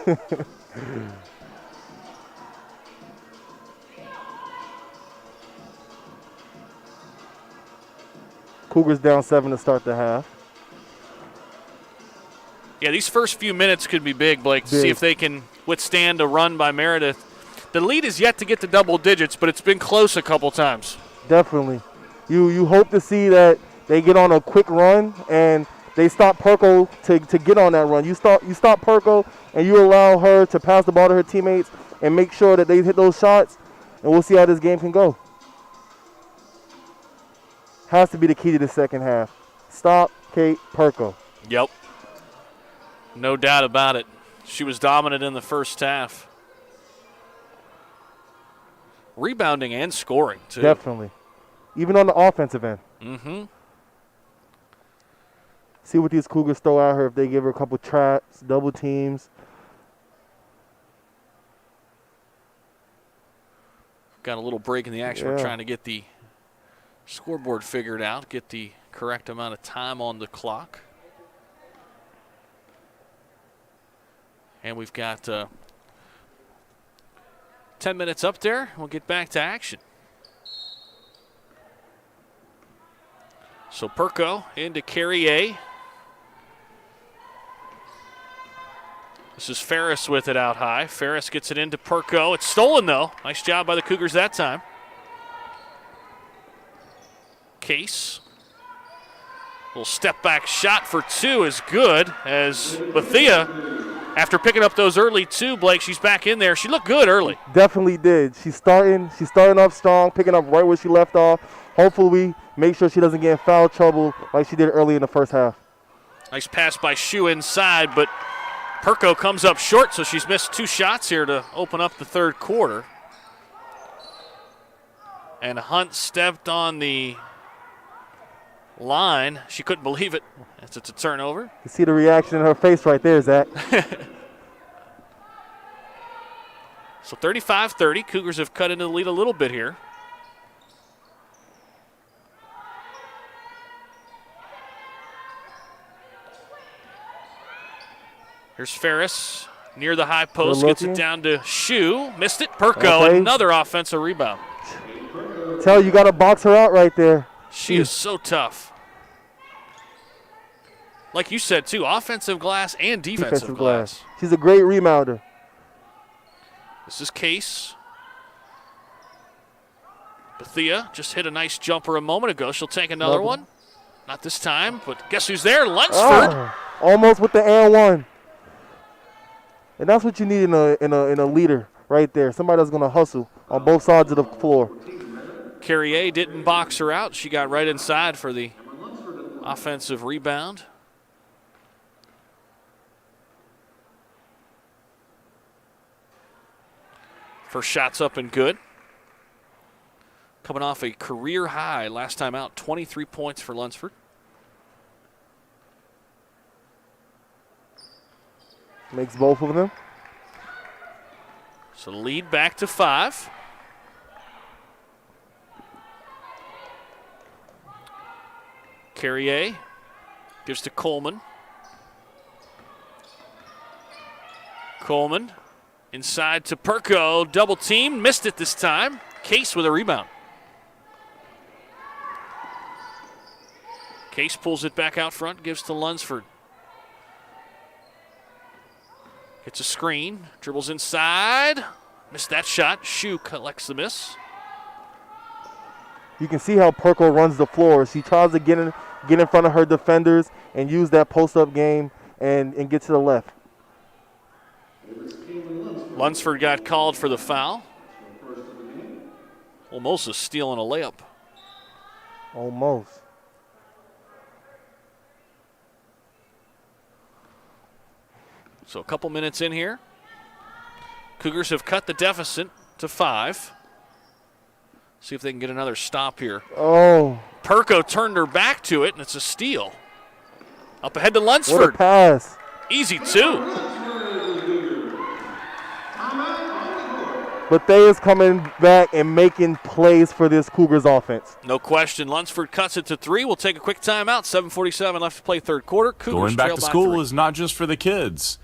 Cougars down 7 to start the half. Yeah, these first few minutes could be big, Blake, to see if they can withstand a run by Meredith. The lead is yet to get to double digits, but it's been close a couple times. Definitely. You hope to see that they get on a quick run and they stop Perko to get on that run. You stop Perko and you allow her to pass the ball to her teammates and make sure that they hit those shots, and we'll see how this game can go. Has to be the key to the second half. Stop Kate Perko. Yep. No doubt about it. She was dominant in the first half. Rebounding and scoring, too. Definitely. Even on the offensive end. Mm-hmm. See what these Cougars throw at her if they give her a couple traps, double teams. Got a little break in the action. We're trying to get the scoreboard figured out, get the correct amount of time on the clock. And we've got 10 minutes up there. We'll get back to action. So Perko into Carrier. This is Ferris with it out high. Ferris gets it into Perko. It's stolen, though. Nice job by the Cougars that time. Case. Little step back shot for 2 is good as Bethea, after picking up those early 2, Blake, she's back in there. She looked good early. Definitely did. She's starting up strong, picking up right where she left off. Hopefully we make sure she doesn't get in foul trouble like she did early in the first half. Nice pass by Shu inside, but Perko comes up short, so she's missed 2 shots here to open up the third quarter. And Hunt stepped on the line. She couldn't believe it. It's a turnover. You see the reaction in her face right there, Zach. So 35-30. Cougars have cut into the lead a little bit here. Here's Ferris near the high post, gets it down to Shu. Missed it. Perko, another offensive rebound. Tell you got to box her out right there. She is so tough. Like you said, too, offensive glass and defensive glass. She's a great rebounder. This is Case. Bethea just hit a nice jumper a moment ago. She'll take another one. Not this time, but guess who's there? Lunsford. Almost with the and one. And that's what you need in a leader right there. Somebody that's going to hustle on both sides of the floor. Carrier didn't box her out. She got right inside for the offensive rebound. First shot's up and good. Coming off a career high last time out, 23 points for Lunsford. Makes both of them. So the lead back to 5. Carrier gives to Coleman. Coleman inside to Perko. Double team. Missed it this time. Case with a rebound. Case pulls it back out front. Gives to Lunsford. Gets a screen, dribbles inside, missed that shot. Shu collects the miss. You can see how Perko runs the floor. She tries to get in front of her defenders and use that post-up game and get to the left. Lunsford got called for the foul. Almost stealing a layup. Almost. So a couple minutes in here. Cougars have cut the deficit to 5. See if they can get another stop here. Oh. Perko turned her back to it, and it's a steal. Up ahead to Lunsford. What a pass. Easy two. But they is coming back and making plays for this Cougars offense. No question. Lunsford cuts it to 3. We'll take a quick timeout. 7:47 left to play third quarter. Cougars Going back trail to by school 3. is not just for the kids.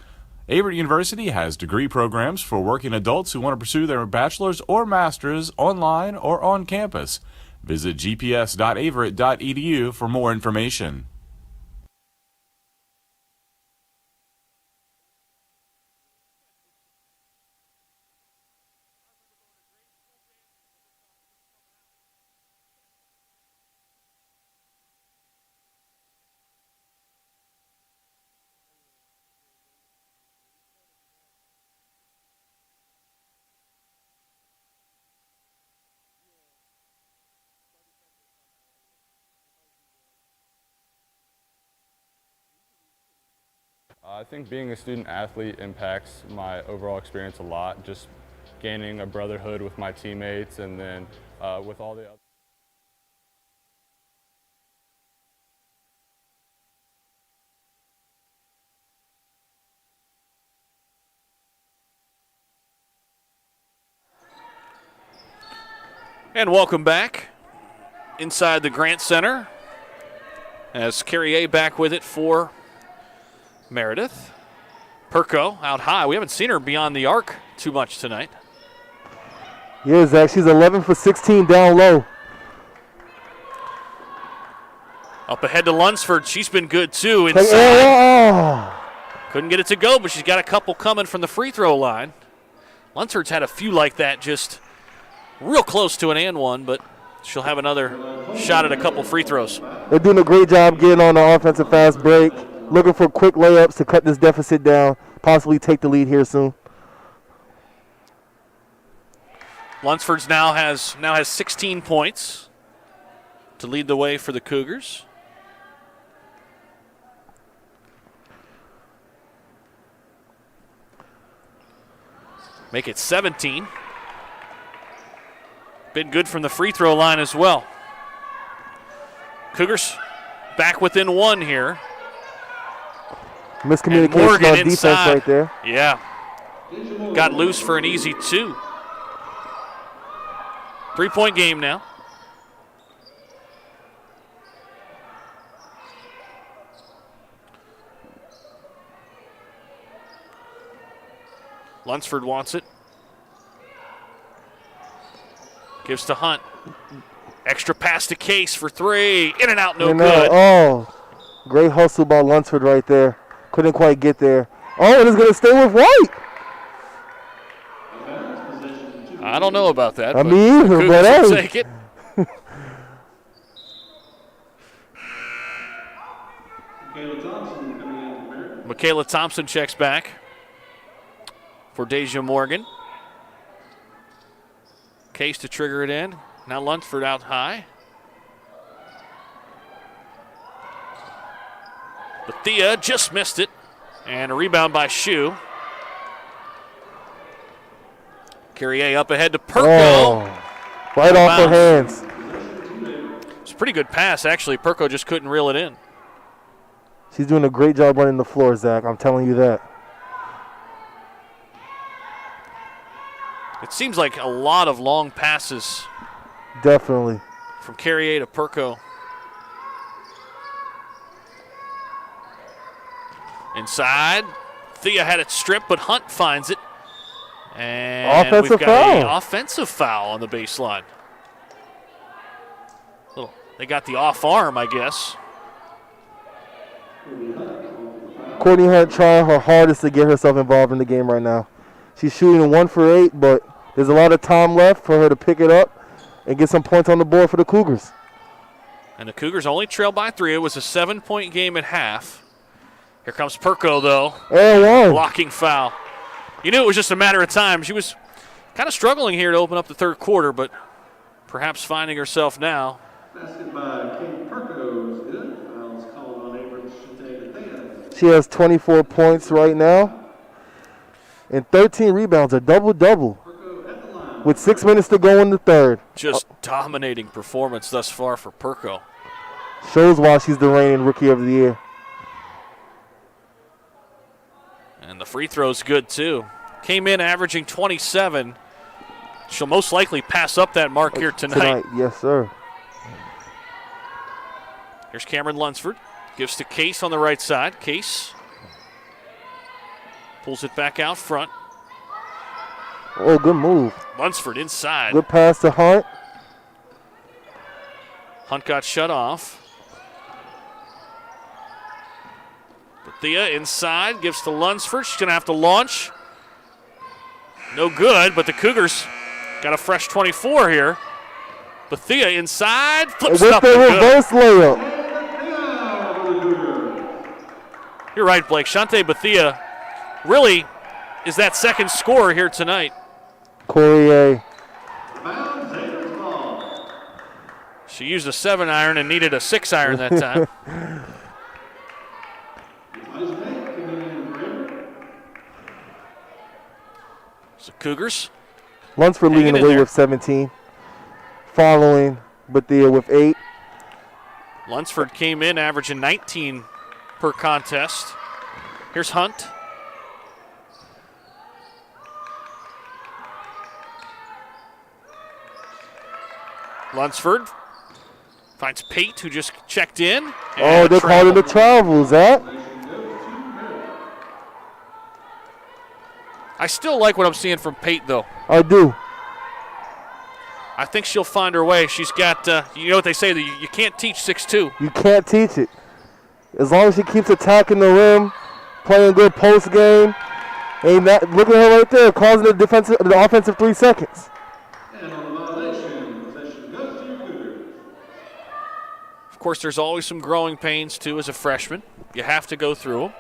Averett University has degree programs for working adults who want to pursue their bachelor's or master's online or on campus. Visit gps.averett.edu for more information. I think being a student athlete impacts my overall experience a lot, just gaining a brotherhood with my teammates and then with all the other. And welcome back inside the Grant Center as Carrier back with it for Meredith. Perko out high. We haven't seen her beyond the arc too much tonight. Yeah, Zach, she's 11 for 16 down low. Up ahead to Lunsford. She's been good too inside. Oh. Couldn't get it to go, but she's got a couple coming from the free throw line. Lunsford's had a few like that, just real close to an and one, but she'll have another shot at a couple free throws. They're doing a great job getting on the offensive fast break, looking for quick layups to cut this deficit down, possibly take the lead here soon. Lunsford's now has 16 points to lead the way for the Cougars. Make it 17. Been good from the free throw line as well. Cougars back within 1 here. Miscommunication on defense right there. Yeah. Got loose for an easy 2. 3-point game now. Lunsford wants it. Gives to Hunt. Extra pass to Case for 3. In and out, no good. Oh, great hustle by Lunsford right there. Couldn't quite get there. Oh, and it's going to stay with White. I don't know about that. I mean, but hey. Take it. Michaela Thompson checks back for Deja Morgan. Case to trigger it in. Now Lunsford out high. But Thea just missed it. And a rebound by Shu. Carrier up ahead to Perko. Oh, right off her hands. It's a pretty good pass, actually. Perko just couldn't reel it in. She's doing a great job running the floor, Zach. I'm telling you that. It seems like a lot of long passes. Definitely. From Carrier to Perko. Inside. Thea had it stripped, but Hunt finds it. And offensive we've got foul. an offensive foul on the baseline. They got the off arm, I guess. Courtney Hunt trying her hardest to get herself involved in the game right now. She's shooting 1 for 8, but there's a lot of time left for her to pick it up and get some points on the board for the Cougars. And the Cougars only trail by 3. It was a 7-point game at half. Here comes Perko, though. Blocking foul. You knew it was just a matter of time. She was kind of struggling here to open up the third quarter, but perhaps finding herself now. Basket by Kate Perko is good. Fouls called on Averett. She has 24 points right now and 13 rebounds, a double-double with 6 minutes to go in the third. Just dominating performance thus far for Perko. Shows why she's the reigning Rookie of the Year. And the free throw's good, too. Came in averaging 27. She'll most likely pass up that mark here tonight. Yes, sir. Here's Cameron Lunsford. Gives to Case on the right side. Case pulls it back out front. Oh, good move. Lunsford inside. Good pass to Hunt. Hunt got shut off. Bethia inside, gives to Lunsford. She's going to have to launch. No good, but the Cougars got a fresh 24 here. Bethia inside, flips with up the and reverse good. layup. You're right, Blake. Shante Bethia really is that second scorer here tonight. Courier. She used a 7-iron and needed a 6-iron that time. So Cougars. Lunsford leading the way with 17. Following Bethia with 8. Lunsford came in averaging 19 per contest. Here's Hunt. Lunsford finds Pate, who just checked in. Oh, they're calling the travel, Zach. I still like what I'm seeing from Pate, though. I do. I think she'll find her way. She's got, you know what they say, that you can't teach 6'2". You can't teach it. As long as she keeps attacking the rim, playing good post game, and that, look at her right there, causing the offensive 3 seconds. Of course, there's always some growing pains, too, as a freshman. You have to go through them.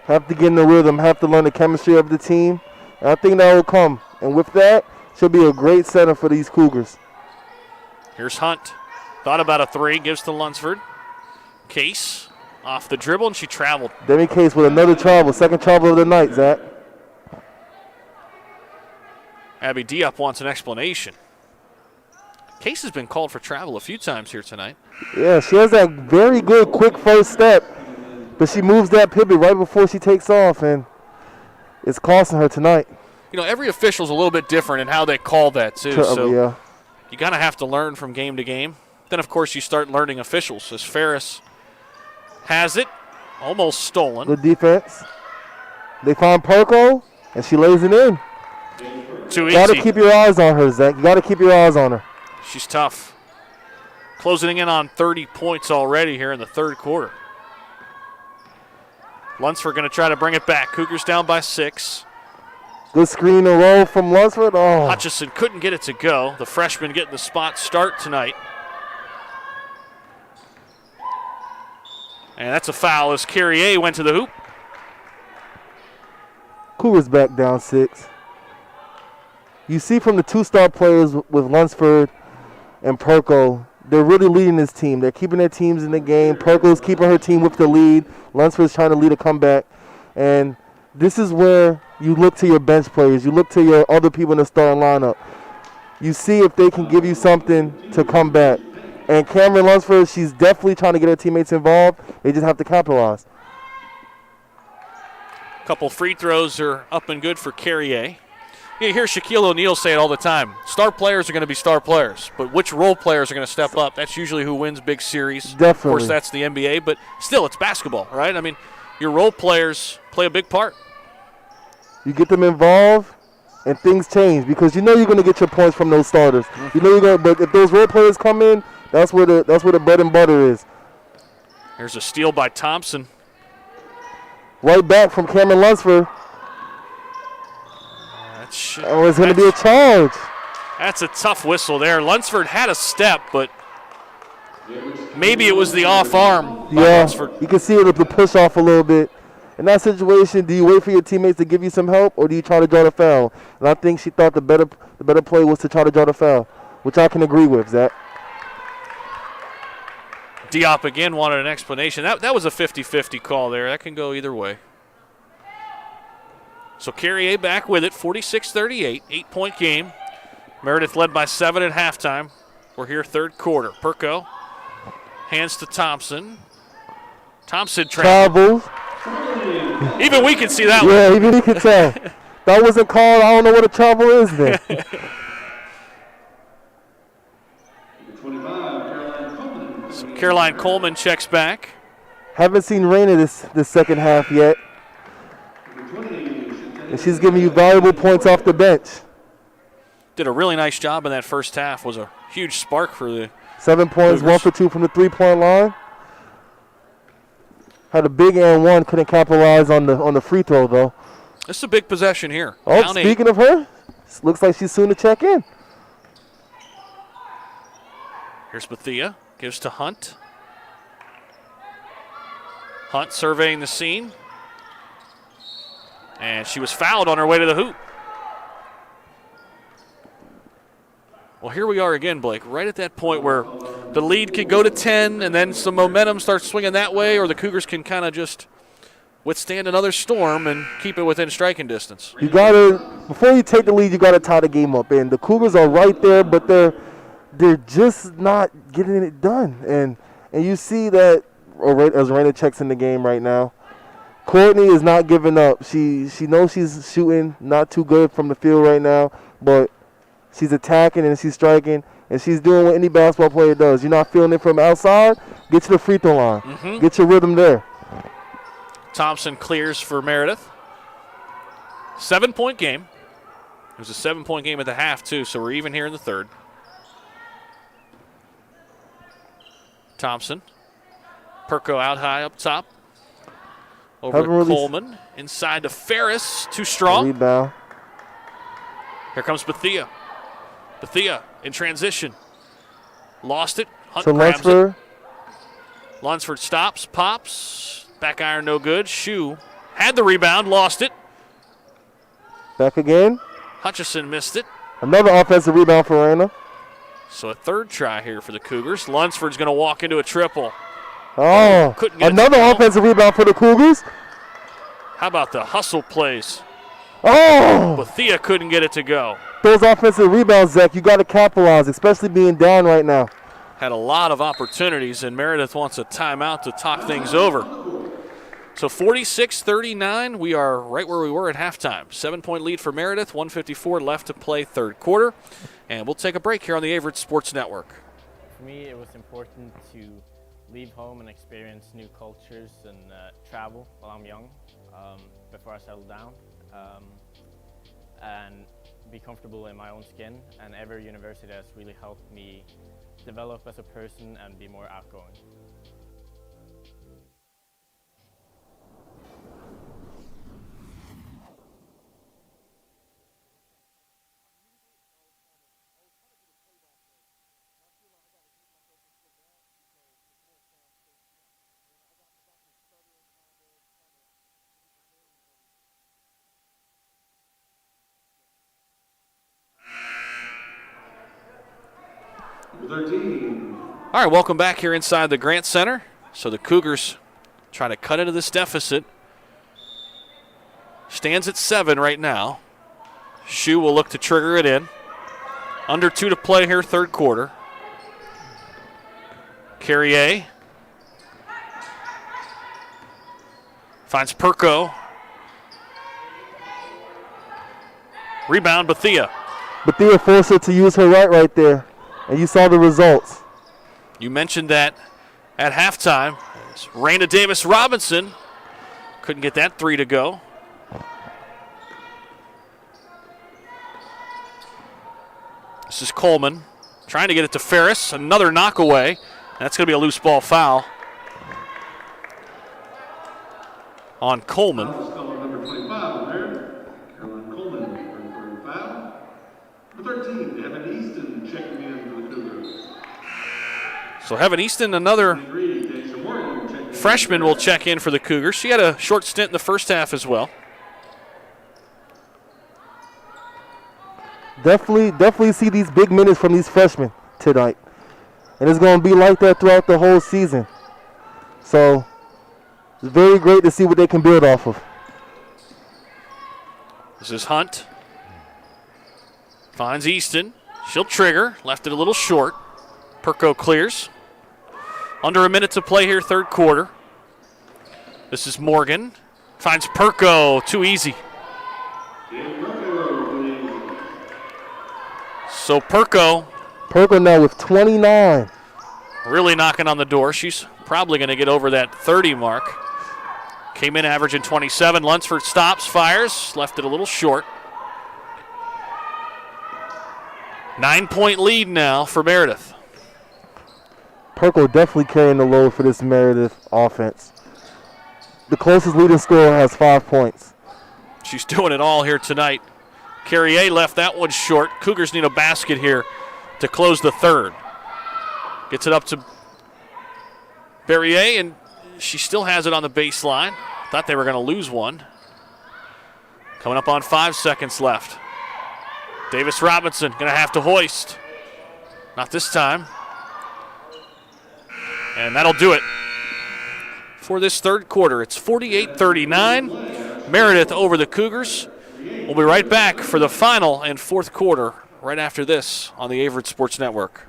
Have to get in the rhythm, have to learn the chemistry of the team. And I think that will come. And with that, she'll be a great center for these Cougars. Here's Hunt. Thought about a 3, gives to Lunsford. Case off the dribble, and she traveled. Demi Case with another travel, second travel of the night, Zach. Abby Diop wants an explanation. Case has been called for travel a few times here tonight. Yeah, she has that very good quick first step, but she moves that pivot right before she takes off, and it's costing her tonight. You know, every official's a little bit different in how they call that, too. So yeah. You kind of have to learn from game to game. Then, of course, you start learning officials. As Ferris has it, almost stolen. Good defense. They find Perko, and she lays it in. Too easy. Got to keep your eyes on her, Zach. You got to keep your eyes on her. She's tough. Closing in on 30 points already here in the third quarter. Lunsford going to try to bring it back. Cougars down by 6. Good screen and roll from Lunsford. Oh. Hutchison couldn't get it to go. The freshman getting the spot start tonight. And that's a foul as Carrier went to the hoop. Cougars back down 6. You see from the 2-star players with Lunsford and Perko, they're really leading this team. They're keeping their teams in the game. Perko's keeping her team with the lead. Lunsford's trying to lead a comeback. And this is where you look to your bench players. You look to your other people in the starting lineup. You see if they can give you something to come back. And Cameron Lunsford, she's definitely trying to get her teammates involved. They just have to capitalize. Couple free throws are up and good for Carrier. You hear Shaquille O'Neal say it all the time. Star players are going to be star players, but which role players are going to step up? That's usually who wins big series. Definitely. Of course, that's the NBA, but still, it's basketball, right? I mean, your role players play a big part. You get them involved, and things change because you know you're going to get your points from those starters. You know you're going, but if those role players come in, that's where the bread and butter is. Here's a steal by Thompson. Right back from Cameron Lunsford. Oh, it's going to be a charge. That's a tough whistle there. Lunsford had a step, but maybe it was the off arm by Lunsford. You can see it with the push off a little bit. In that situation, do you wait for your teammates to give you some help, or do you try to draw the foul? And I think she thought the better play was to try to draw the foul, which I can agree with, Zach. Diop again wanted an explanation. That was a 50-50 call there. That can go either way. So Carrier back with it, 46-38, 8-point game. Meredith led by 7 at halftime. We're here third quarter. Perko hands to Thompson. Thompson travels. Even we can see that one. Yeah, even we can tell. That wasn't called. I don't know what a travel is then. So Caroline Coleman checks back. Haven't seen Raina this second half yet. And she's giving you valuable points off the bench. Did a really nice job in that first half. Was a huge spark for the 7 points, Cougars. 1 for 2 from the 3-point line. Had a big and one, couldn't capitalize on the free throw though. This is a big possession here. Oh, Down speaking 8. of her, looks like she's soon to check in. Here's Bethia, gives to Hunt. Hunt surveying the scene. And she was fouled on her way to the hoop. Well, here we are again, Blake, right at that point where the lead could go to 10 and then some momentum starts swinging that way, or the Cougars can kind of just withstand another storm and keep it within striking distance. You gotta, before you take the lead, you gotta tie the game up. And the Cougars are right there, but they're just not getting it done. And you see that as Raina checks in the game right now. Courtney is not giving up. She knows she's shooting not too good from the field right now, but she's attacking and she's striking, and she's doing what any basketball player does. You're not feeling it from outside, get to the free throw line. Get your rhythm there. Thompson clears for Meredith. 7-point game. It was a 7-point game at the half, too, so we're even here in the third. Thompson. Perko out high up top. Over to Coleman. Inside to Ferris. Too strong. Rebound. Here comes Bethia. Bethia in transition. Lost it. Hunt To grabs Lunsford. it. Lunsford stops, pops. Back iron no good. Shue had the rebound, lost it. Back again. Hutchison missed it. Another offensive rebound for Raina. So a third try here for the Cougars. Lunsford's going to walk into a triple. Oh, Couldn't get it another to go. offensive rebound for the Cougars. How about the hustle plays? Oh! Bethia couldn't get it to go. Those offensive rebounds, Zach, you got to capitalize, especially being down right now. Had a lot of opportunities, and Meredith wants a timeout to talk things over. So 46-39, we are right where we were at halftime. 7-point lead for Meredith, 1:54 left to play third quarter. And we'll take a break here on the Averett Sports Network. For me, it was important to leave home and experience new cultures and travel while I'm young, before I settle down, and be comfortable in my own skin. And Averett University has really helped me develop as a person and be more outgoing. All right, welcome back here inside the Grant Center. So the Cougars try to cut into this deficit. Stands at 7 right now. Shue will look to trigger it in. Under 2 to play here, third quarter. Carrier finds Perko. Rebound, Bethia. Bethia forced her to use her right there, and you saw the results. You mentioned that at halftime. Raina Davis-Robinson couldn't get that 3 to go. This is Coleman trying to get it to Ferris. Another knockaway. That's going to be a loose ball foul. on Coleman. Foul is called on number 25 on Meredith. Caroline Coleman for the third foul. Number 13, Evan Easton checking in for the Cougars. So Heaven Easton, another 23, Deja Morgan checking in. freshman, will check in for the Cougars. She had a short stint in the first half as well. Definitely see these big minutes from these freshmen tonight. And it's going to be like that throughout the whole season. So it's very great to see what they can build off of. This is Hunt. Finds Easton. She'll trigger. Left it a little short. Perko clears. Under a minute to play here, third quarter. This is Morgan. Finds Perko. Too easy. So Perko now with 29. really knocking on the door. She's probably going to get over that 30 mark. Came in averaging 27. Lunsford stops, fires, left it a little short. 9-point lead now for Meredith. Perko definitely carrying the load for this Meredith offense. The closest leading scorer has 5 points. She's doing it all here tonight. Carrier left that one short. Cougars need a basket here to close the third. Gets it up to Berrier, and she still has it on the baseline. Thought they were going to lose one. Coming up on 5 seconds left. Davis Robinson going to have to hoist. Not this time. And that'll do it for this third quarter. It's 48-39. Meredith over the Cougars. We'll be right back for the final and fourth quarter right after this on the Averett Sports Network.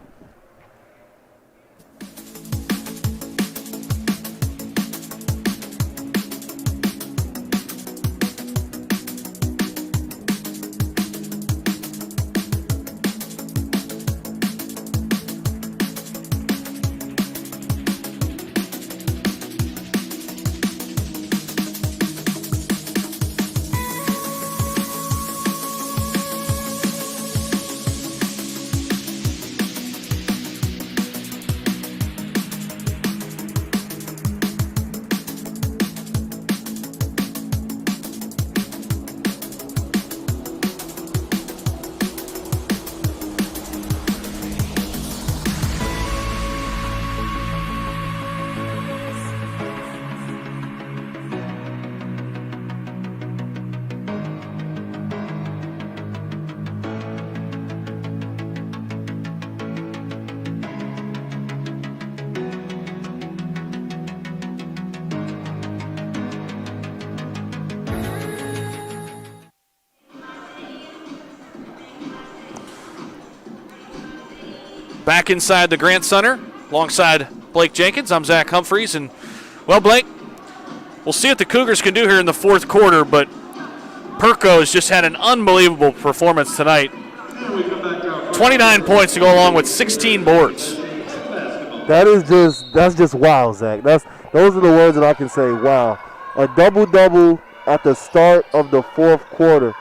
Back inside the Grant Center, alongside Blake Jenkins, I'm Zach Humphreys. And, well, Blake, we'll see what the Cougars can do here in the fourth quarter, but Perko has just had an unbelievable performance tonight. 29 points to go along with 16 boards. That's just wow, Zach. Those are the words that I can say, wow. A double-double at the start of the fourth quarter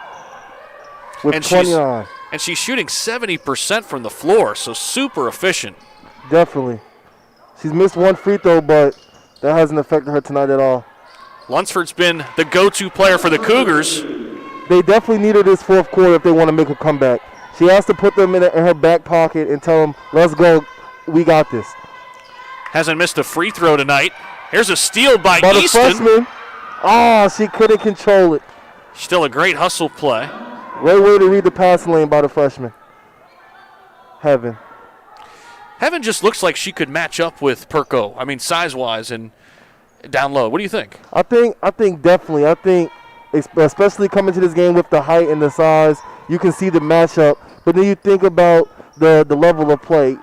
with 29. And she's shooting 70% from the floor, so super efficient. Definitely. She's missed one free throw, but that hasn't affected her tonight at all. Lunsford's been the go-to player for the Cougars. They definitely need her this fourth quarter if they want to make a comeback. She has to put them in her back pocket and tell them, let's go, we got this. Hasn't missed a free throw tonight. Here's a steal by the Easton. Freshman. Oh, she couldn't control it. Still a great hustle play. Great way to read the passing lane by the freshman. Heaven just looks like she could match up with Perko. I mean, size-wise and down low. What do you think? I think definitely. I think especially coming to this game with the height and the size, you can see the matchup. But then you think about the level of play.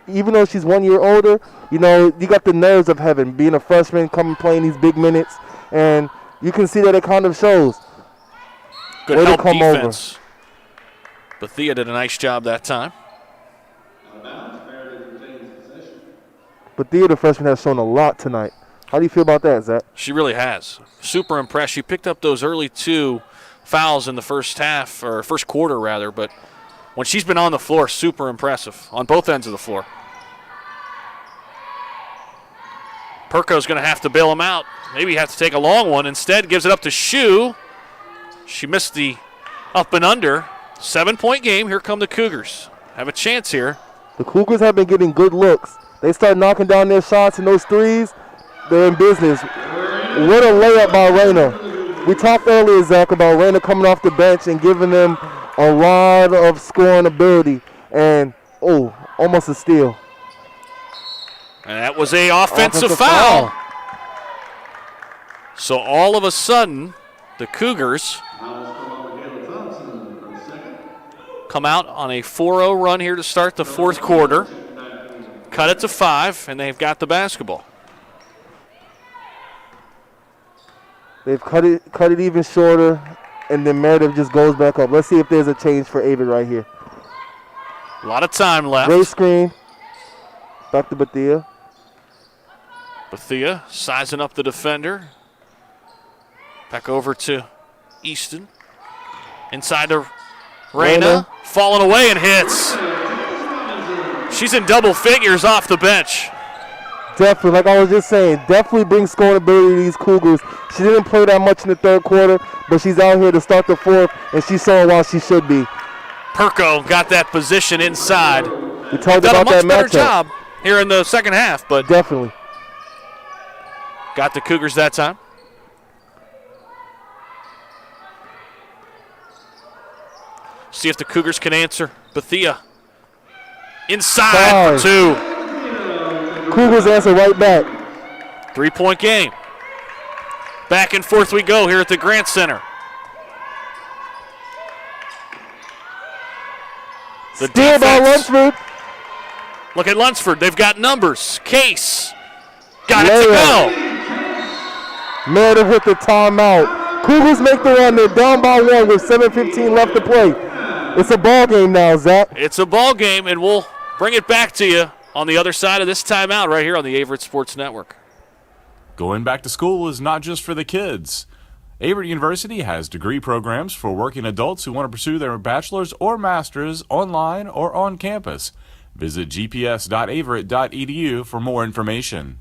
Even though she's 1 year older, you got the nerves of Heaven, being a freshman, coming playing these big minutes, and you can see that it kind of shows. Good help defense. Bethia did a nice job that time. Bethia, the freshman, has shown a lot tonight. How do you feel about that, Zach? She really has. Super impressed. She picked up those early 2 fouls in the first half, or first quarter rather, but when she's been on the floor, super impressive on both ends of the floor. Perko's going to have to bail him out. Maybe have to take a long one. Instead, gives it up to Shu. She missed the up and under. 7-point game. Here come the Cougars. Have a chance here. The Cougars have been getting good looks. They start knocking down their shots and those threes, they're in business. What a layup by Rayna. We talked earlier, Zach, about Rayna coming off the bench and giving them a lot of scoring ability. And, almost a steal. And that was an offensive foul. So all of a sudden, the Cougars come out on a 4-0 run here to start the fourth quarter. Cut it to 5, and they've got the basketball. They've cut it even shorter, and then Meredith just goes back up. Let's see if there's a change for Averett right here. A lot of time left. Great screen. Back to Bethia. Bethia sizing up the defender. Back over to Easton. Inside to Rayna. Falling away and hits. She's in double figures off the bench. Definitely, like I was just saying, definitely brings scoring ability to these Cougars. She didn't play that much in the third quarter, but she's out here to start the fourth, and she's showing why she should be. Perko got that position inside. We talked Done about a much that better matchup. job here in the second half, but definitely got the Cougars that time. See if the Cougars can answer. Bethia inside for 2. Cougars answer right back. 3-point game. Back and forth we go here at the Grant Center. The Steal by Lunsford. Look at Lunsford. They've got numbers. Case. Got it to go. Meredith with the timeout. Cougars make the run. They're down by 1 with 7:15 left to play. It's a ball game now, Zach. It's a ball game, and we'll bring it back to you on the other side of this timeout right here on the Averett Sports Network. Going back to school is not just for the kids. Averett University has degree programs for working adults who want to pursue their bachelor's or master's online or on campus. Visit gps.averett.edu for more information.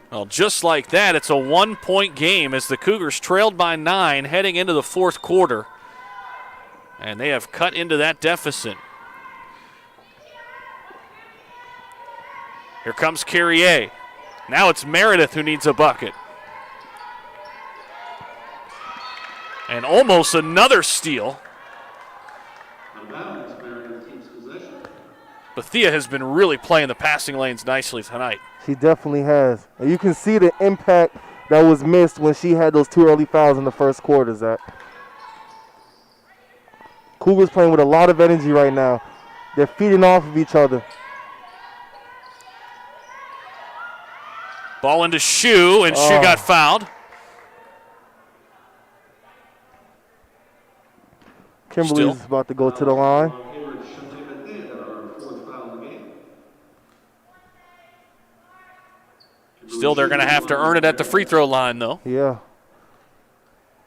Well, just like that, it's a 1-point game as the Cougars trailed by 9 heading into the fourth quarter. And they have cut into that deficit. Here comes Carrier. Now it's Meredith who needs a bucket. And almost another steal. Bethia has been really playing the passing lanes nicely tonight. She definitely has. And you can see the impact that was missed when she had those 2 early fouls in the first quarter, Zach. Cougars playing with a lot of energy right now. They're feeding off of each other. Ball into Shu, and Shu got fouled. Kimberly's about to go to the line. Still, they're going to have to earn it at the free throw line, though. Yeah.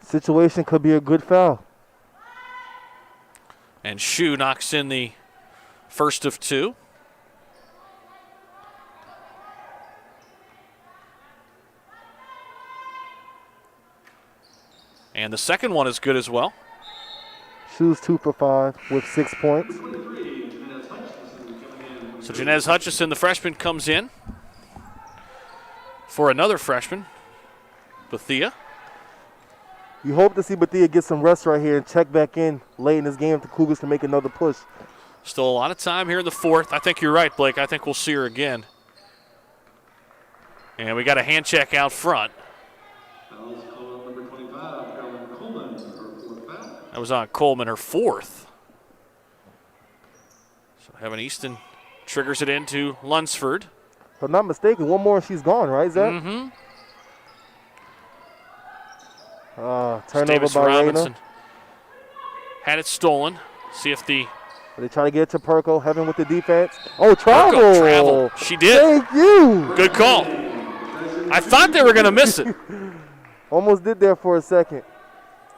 Situation could be a good foul. And Shu knocks in the first of 2. And the second one is good as well. Shu's 2 for 5 with 6 points. So Janez Hutchison, the freshman, comes in for another freshman, Bethia. You hope to see Bethia get some rest right here and check back in late in this game if the Cougars can make another push. Still a lot of time here in the fourth. I think you're right, Blake. I think we'll see her again. And we got a hand check out front. That was on Coleman, her 4th. So Heaven Easton triggers it into Lunsford. If I'm not mistaken, one more and she's gone, right, Zach? Mm-hmm. Turnover by Rayna. had it stolen. See if the They try to get it to Perko. Heaven with the defense. Oh, travel. Perko travel. She did. Thank you. Good call. I thought they were going to miss it. Almost did there for a second.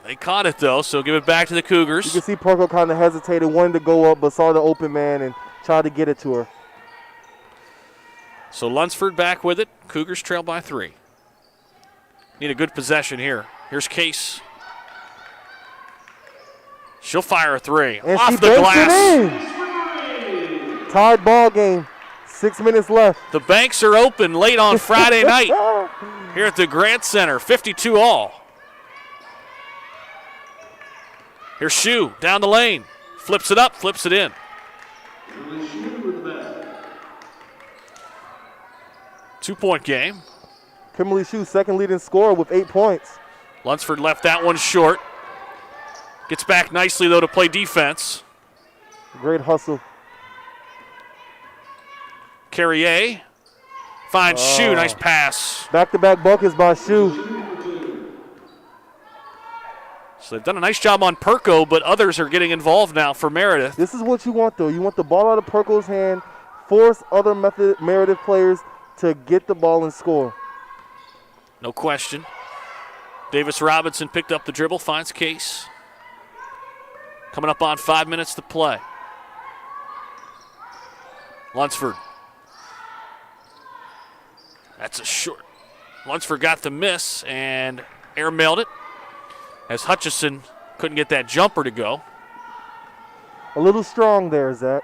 They caught it, though, so give it back to the Cougars. You can see Perko kind of hesitated, wanted to go up, but saw the open man and tried to get it to her. So Lunsford back with it. Cougars trail by 3. Need a good possession here. Here's Case. She'll fire a 3. And off she the banks glass. it in. Tied ball game. 6 minutes left. The banks are open late on Friday night here at the Grant Center. 52 all. Here's Shue down the lane. Flips it up, flips it in. 2-point game. Kimberly Shue, second leading scorer with 8 points. Lunsford left that one short. Gets back nicely, though, to play defense. Great hustle. Carrier finds Shue. Nice pass. Back-to-back buckets by Shue. So they've done a nice job on Perko, but others are getting involved now for Meredith. This is what you want, though. You want the ball out of Perko's hand, force other Meredith players to get the ball and score. No question. Davis Robinson picked up the dribble, finds Case. Coming up on 5 minutes to play. Lunsford. That's a short. Lunsford got the miss and airmailed it as Hutchison couldn't get that jumper to go. A little strong there, Zach.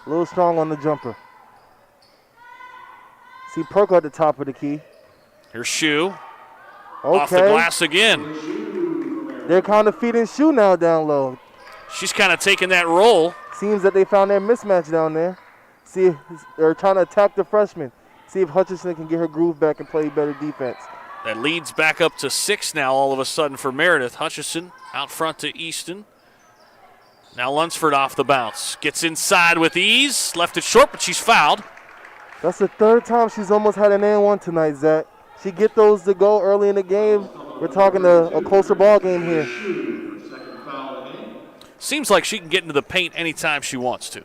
A little strong on the jumper. See Perko at the top of the key. Here's Shue. Okay. Off the glass again. They're kind of feeding Shue now down low. She's kind of taking that role. Seems that they found their mismatch down there. See if they're trying to attack the freshman. See if Hutchison can get her groove back and play better defense. That leads back up to 6 now all of a sudden for Meredith. Hutchison out front to Easton. Now Lunsford off the bounce. Gets inside with ease. Left it short, but she's fouled. That's the third time she's almost had an and one tonight, Zach. She get those to go early in the game. We're talking a closer ball game here. Seems like she can get into the paint anytime she wants to.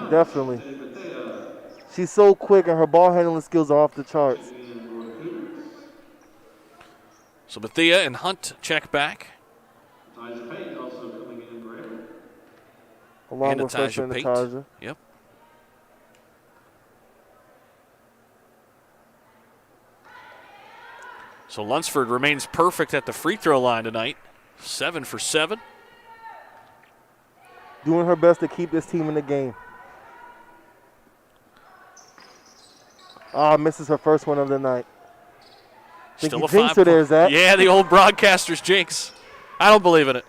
Definitely. She's so quick and her ball handling skills are off the charts. So Bethea and Hunt check back. Along and with freshman Pate. Natasha. Yep. So Lunsford remains perfect at the free throw line tonight. 7 for 7. Doing her best to keep this team in the game. Misses her first one of the night. Think Still you a jinxed 5 her there, Zach. Yeah, the old broadcaster's jinx. I don't believe in it.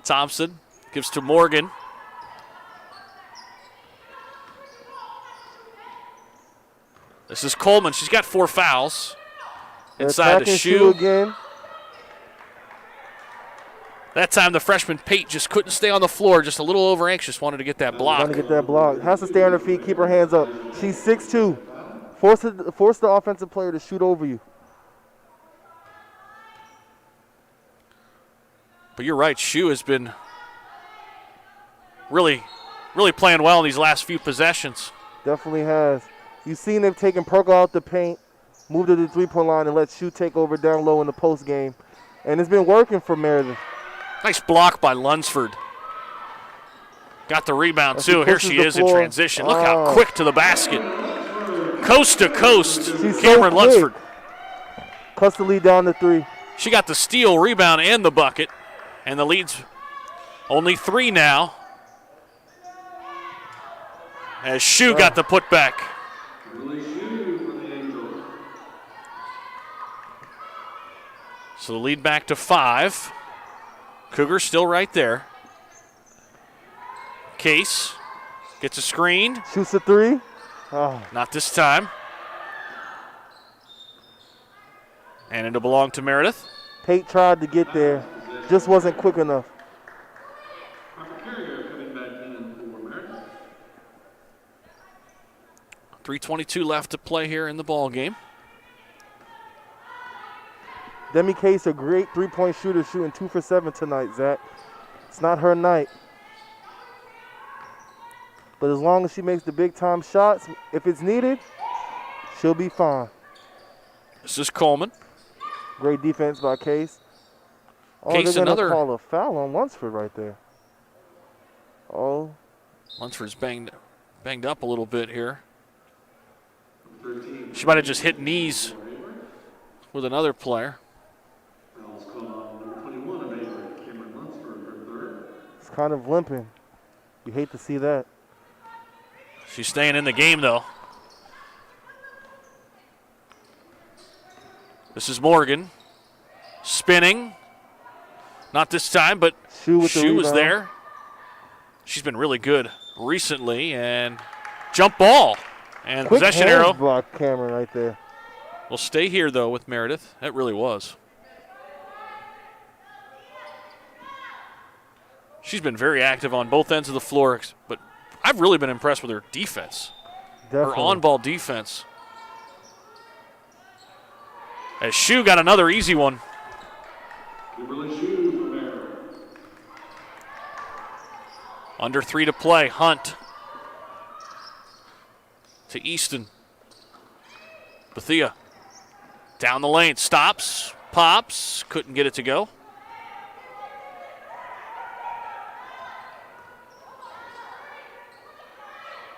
Thompson gives to Morgan. This is Coleman. She's got 4 fouls. Inside to Shue again. That time the freshman Pate just couldn't stay on the floor, just a little over anxious, wanted to get that block. Trying to get that block. Has to stay on her feet, keep her hands up. She's 6'2". Force the offensive player to shoot over you. But you're right, Shue has been really playing well in these last few possessions. Definitely has. You've seen them taking Perko out the paint, move to the three-point line, and let Shue take over down low in the post game. And it's been working for Meredith. Nice block by Lunsford. Got the rebound, too. Here she is in transition. Look how quick to the basket. Coast to coast, She's Cameron so quick. Lunsford. Cuts the lead down to 3. She got the steal, rebound, and the bucket. And the lead's only 3 now. As Shue got the putback. So the lead back to 5. Cougars still right there. Case gets a screen. Shoots a 3. Oh. Not this time. And it'll belong to Meredith. Pate tried to get there, just wasn't quick enough. 3:22 left to play here in the ball game. Demi Case, a great three-point shooter, shooting 2 for 7 tonight, Zach. It's not her night. But as long as she makes the big-time shots, if it's needed, she'll be fine. This is Coleman. Great defense by Case. Oh, Case, they're going to another. call a foul on Lunsford right there. Oh. Lunsford's banged up a little bit here. She might have just hit knees with another player. It's kind of limping. You hate to see that. She's staying in the game, though. This is Morgan. Spinning. Not this time, but Shu was there. She's been really good recently. And jump ball. And Quick possession hands arrow. block Cameron right there. We'll stay here, though, with Meredith. That really was. She's been very active on both ends of the floor, but I've really been impressed with her defense. Definitely. Her on-ball defense. As Shu got another easy one. Under 3 to play. Hunt. To Easton. Bethia. Down the lane. Stops. Pops. Couldn't get it to go.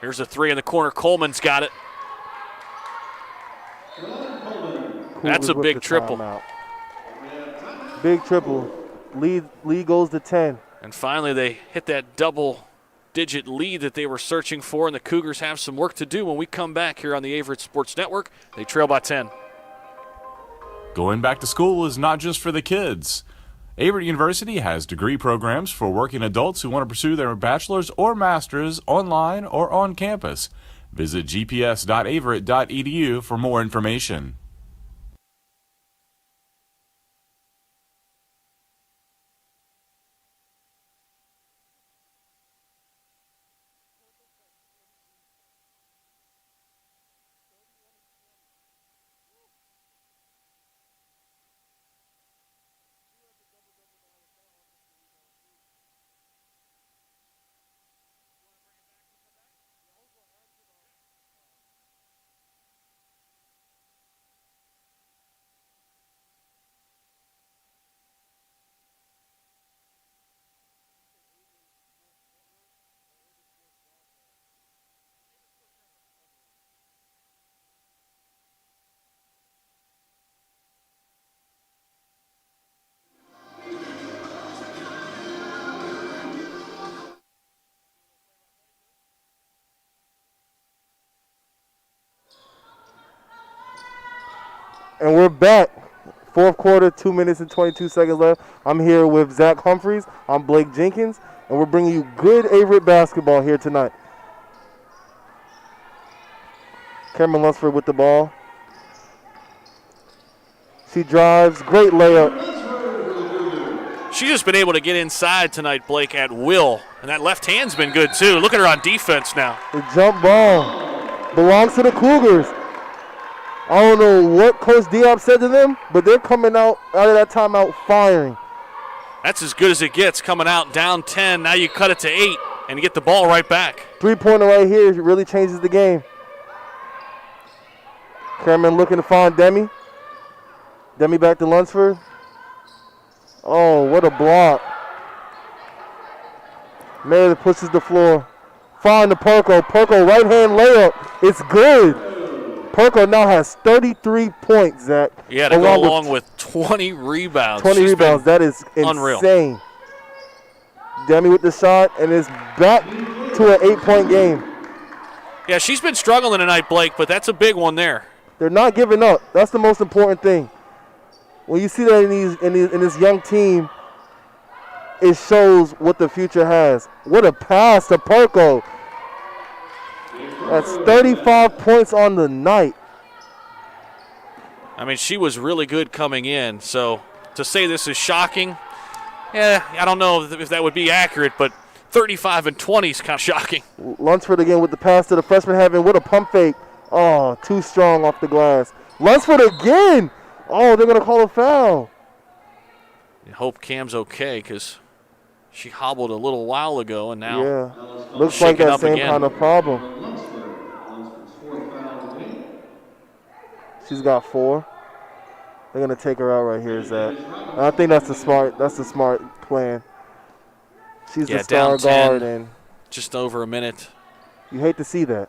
Here's a 3 in the corner. Coleman's got it. That's a big triple. Timeout. Big triple. Lead goes to 10. And finally they hit that double-digit lead that they were searching for, and the Cougars have some work to do when we come back here on the Averett Sports Network. They trail by 10. Going back to school is not just for the kids. Averett University has degree programs for working adults who want to pursue their bachelor's or master's online or on campus. Visit gps.averett.edu for more information. And we're back. Fourth quarter, 2 minutes and 22 seconds left. I'm here with Zach Humphreys. I'm Blake Jenkins. And we're bringing you good Averett basketball here tonight. Cameron Lunsford with the ball. She drives. Great layup. She's just been able to get inside tonight, Blake, at will. And that left hand's been good, too. Look at her on defense now. The jump ball belongs to the Cougars. I don't know what Coach Diop said to them, but they're coming out of that timeout firing. That's as good as it gets, coming out down 10. Now you cut it to 8 and get the ball right back. Three-pointer right here really changes the game. Cameron looking to find Demi. Demi back to Lunsford. Oh, what a block. Meredith pushes the floor. Find the Perko. Perko right-hand layup. It's good. Perko now has 33 points, Zach. Yeah, to go along with 20 rebounds. 20 rebounds. That is unreal. Insane. Demi with the shot, and it's back to an 8-point game. Yeah, she's been struggling tonight, Blake, but that's a big one there. They're not giving up. That's the most important thing. When you see that in this young team, it shows what the future has. What a pass to Perko. That's 35 points on the night. I mean, she was really good coming in. So to say this is shocking, I don't know if that would be accurate, but 35 and 20 is kind of shocking. Lunsford again with the pass to the freshman Heaven. What a pump fake. Oh, too strong off the glass. Lunsford again. Oh, they're going to call a foul. I hope Cam's okay because she hobbled a little while ago and now looks like that same again. kind of problem. She's got 4. They're going to take her out right here, Zach. And I think that's the smart plan. She's the star down 10, guard, and just over a minute. you hate to see that.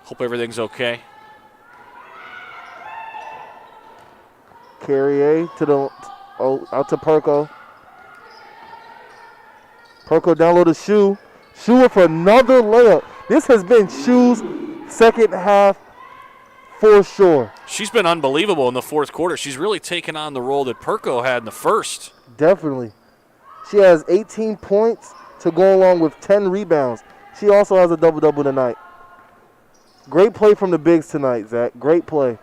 Hope everything's okay. Carrier out to Perko. Perko down low to Shu. Shu with another layup. This has been Shu's second half for sure. She's been unbelievable in the fourth quarter. She's really taken on the role that Perko had in the first. Definitely. She has 18 points to go along with 10 rebounds. She also has a double-double tonight. Great play from the bigs tonight, Zach. Great play.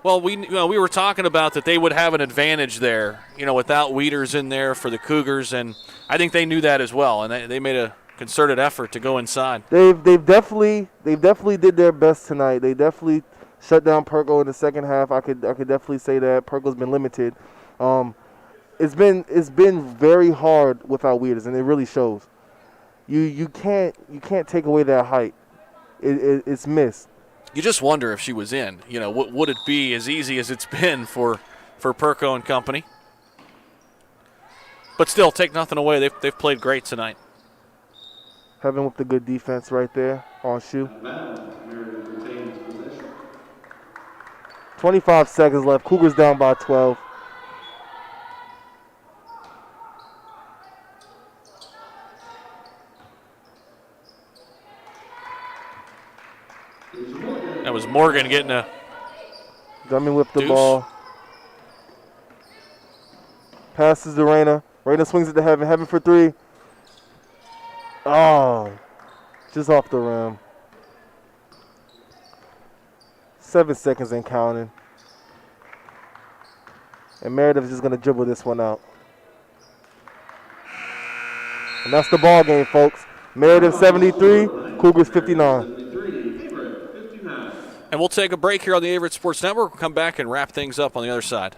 Well, we were talking about that they would have an advantage there, without Wieters in there for the Cougars, and I think they knew that as well, and they made a concerted effort to go inside. They've definitely did their best tonight. They definitely shut down Perko in the second half. I could definitely say that Perko's been limited. It's been very hard without Wieters, and it really shows. You can't take away that height. It's missed. You just wonder if she was in. Would it be as easy as it's been for Perko and company? But still, take nothing away. They've played great tonight. Heaven with the good defense right there on Shu. 25 seconds left. Cougars down by 12. That was Morgan getting a Drumming with the deuce. ball. Passes to Reyna. Reyna swings it to Heaven. Heaven for 3. Oh, just off the rim. 7 seconds and counting. And Meredith is just going to dribble this one out. And that's the ball game, folks. Meredith 73, Cougars 59. And we'll take a break here on the Averett Sports Network. We'll come back and wrap things up on the other side.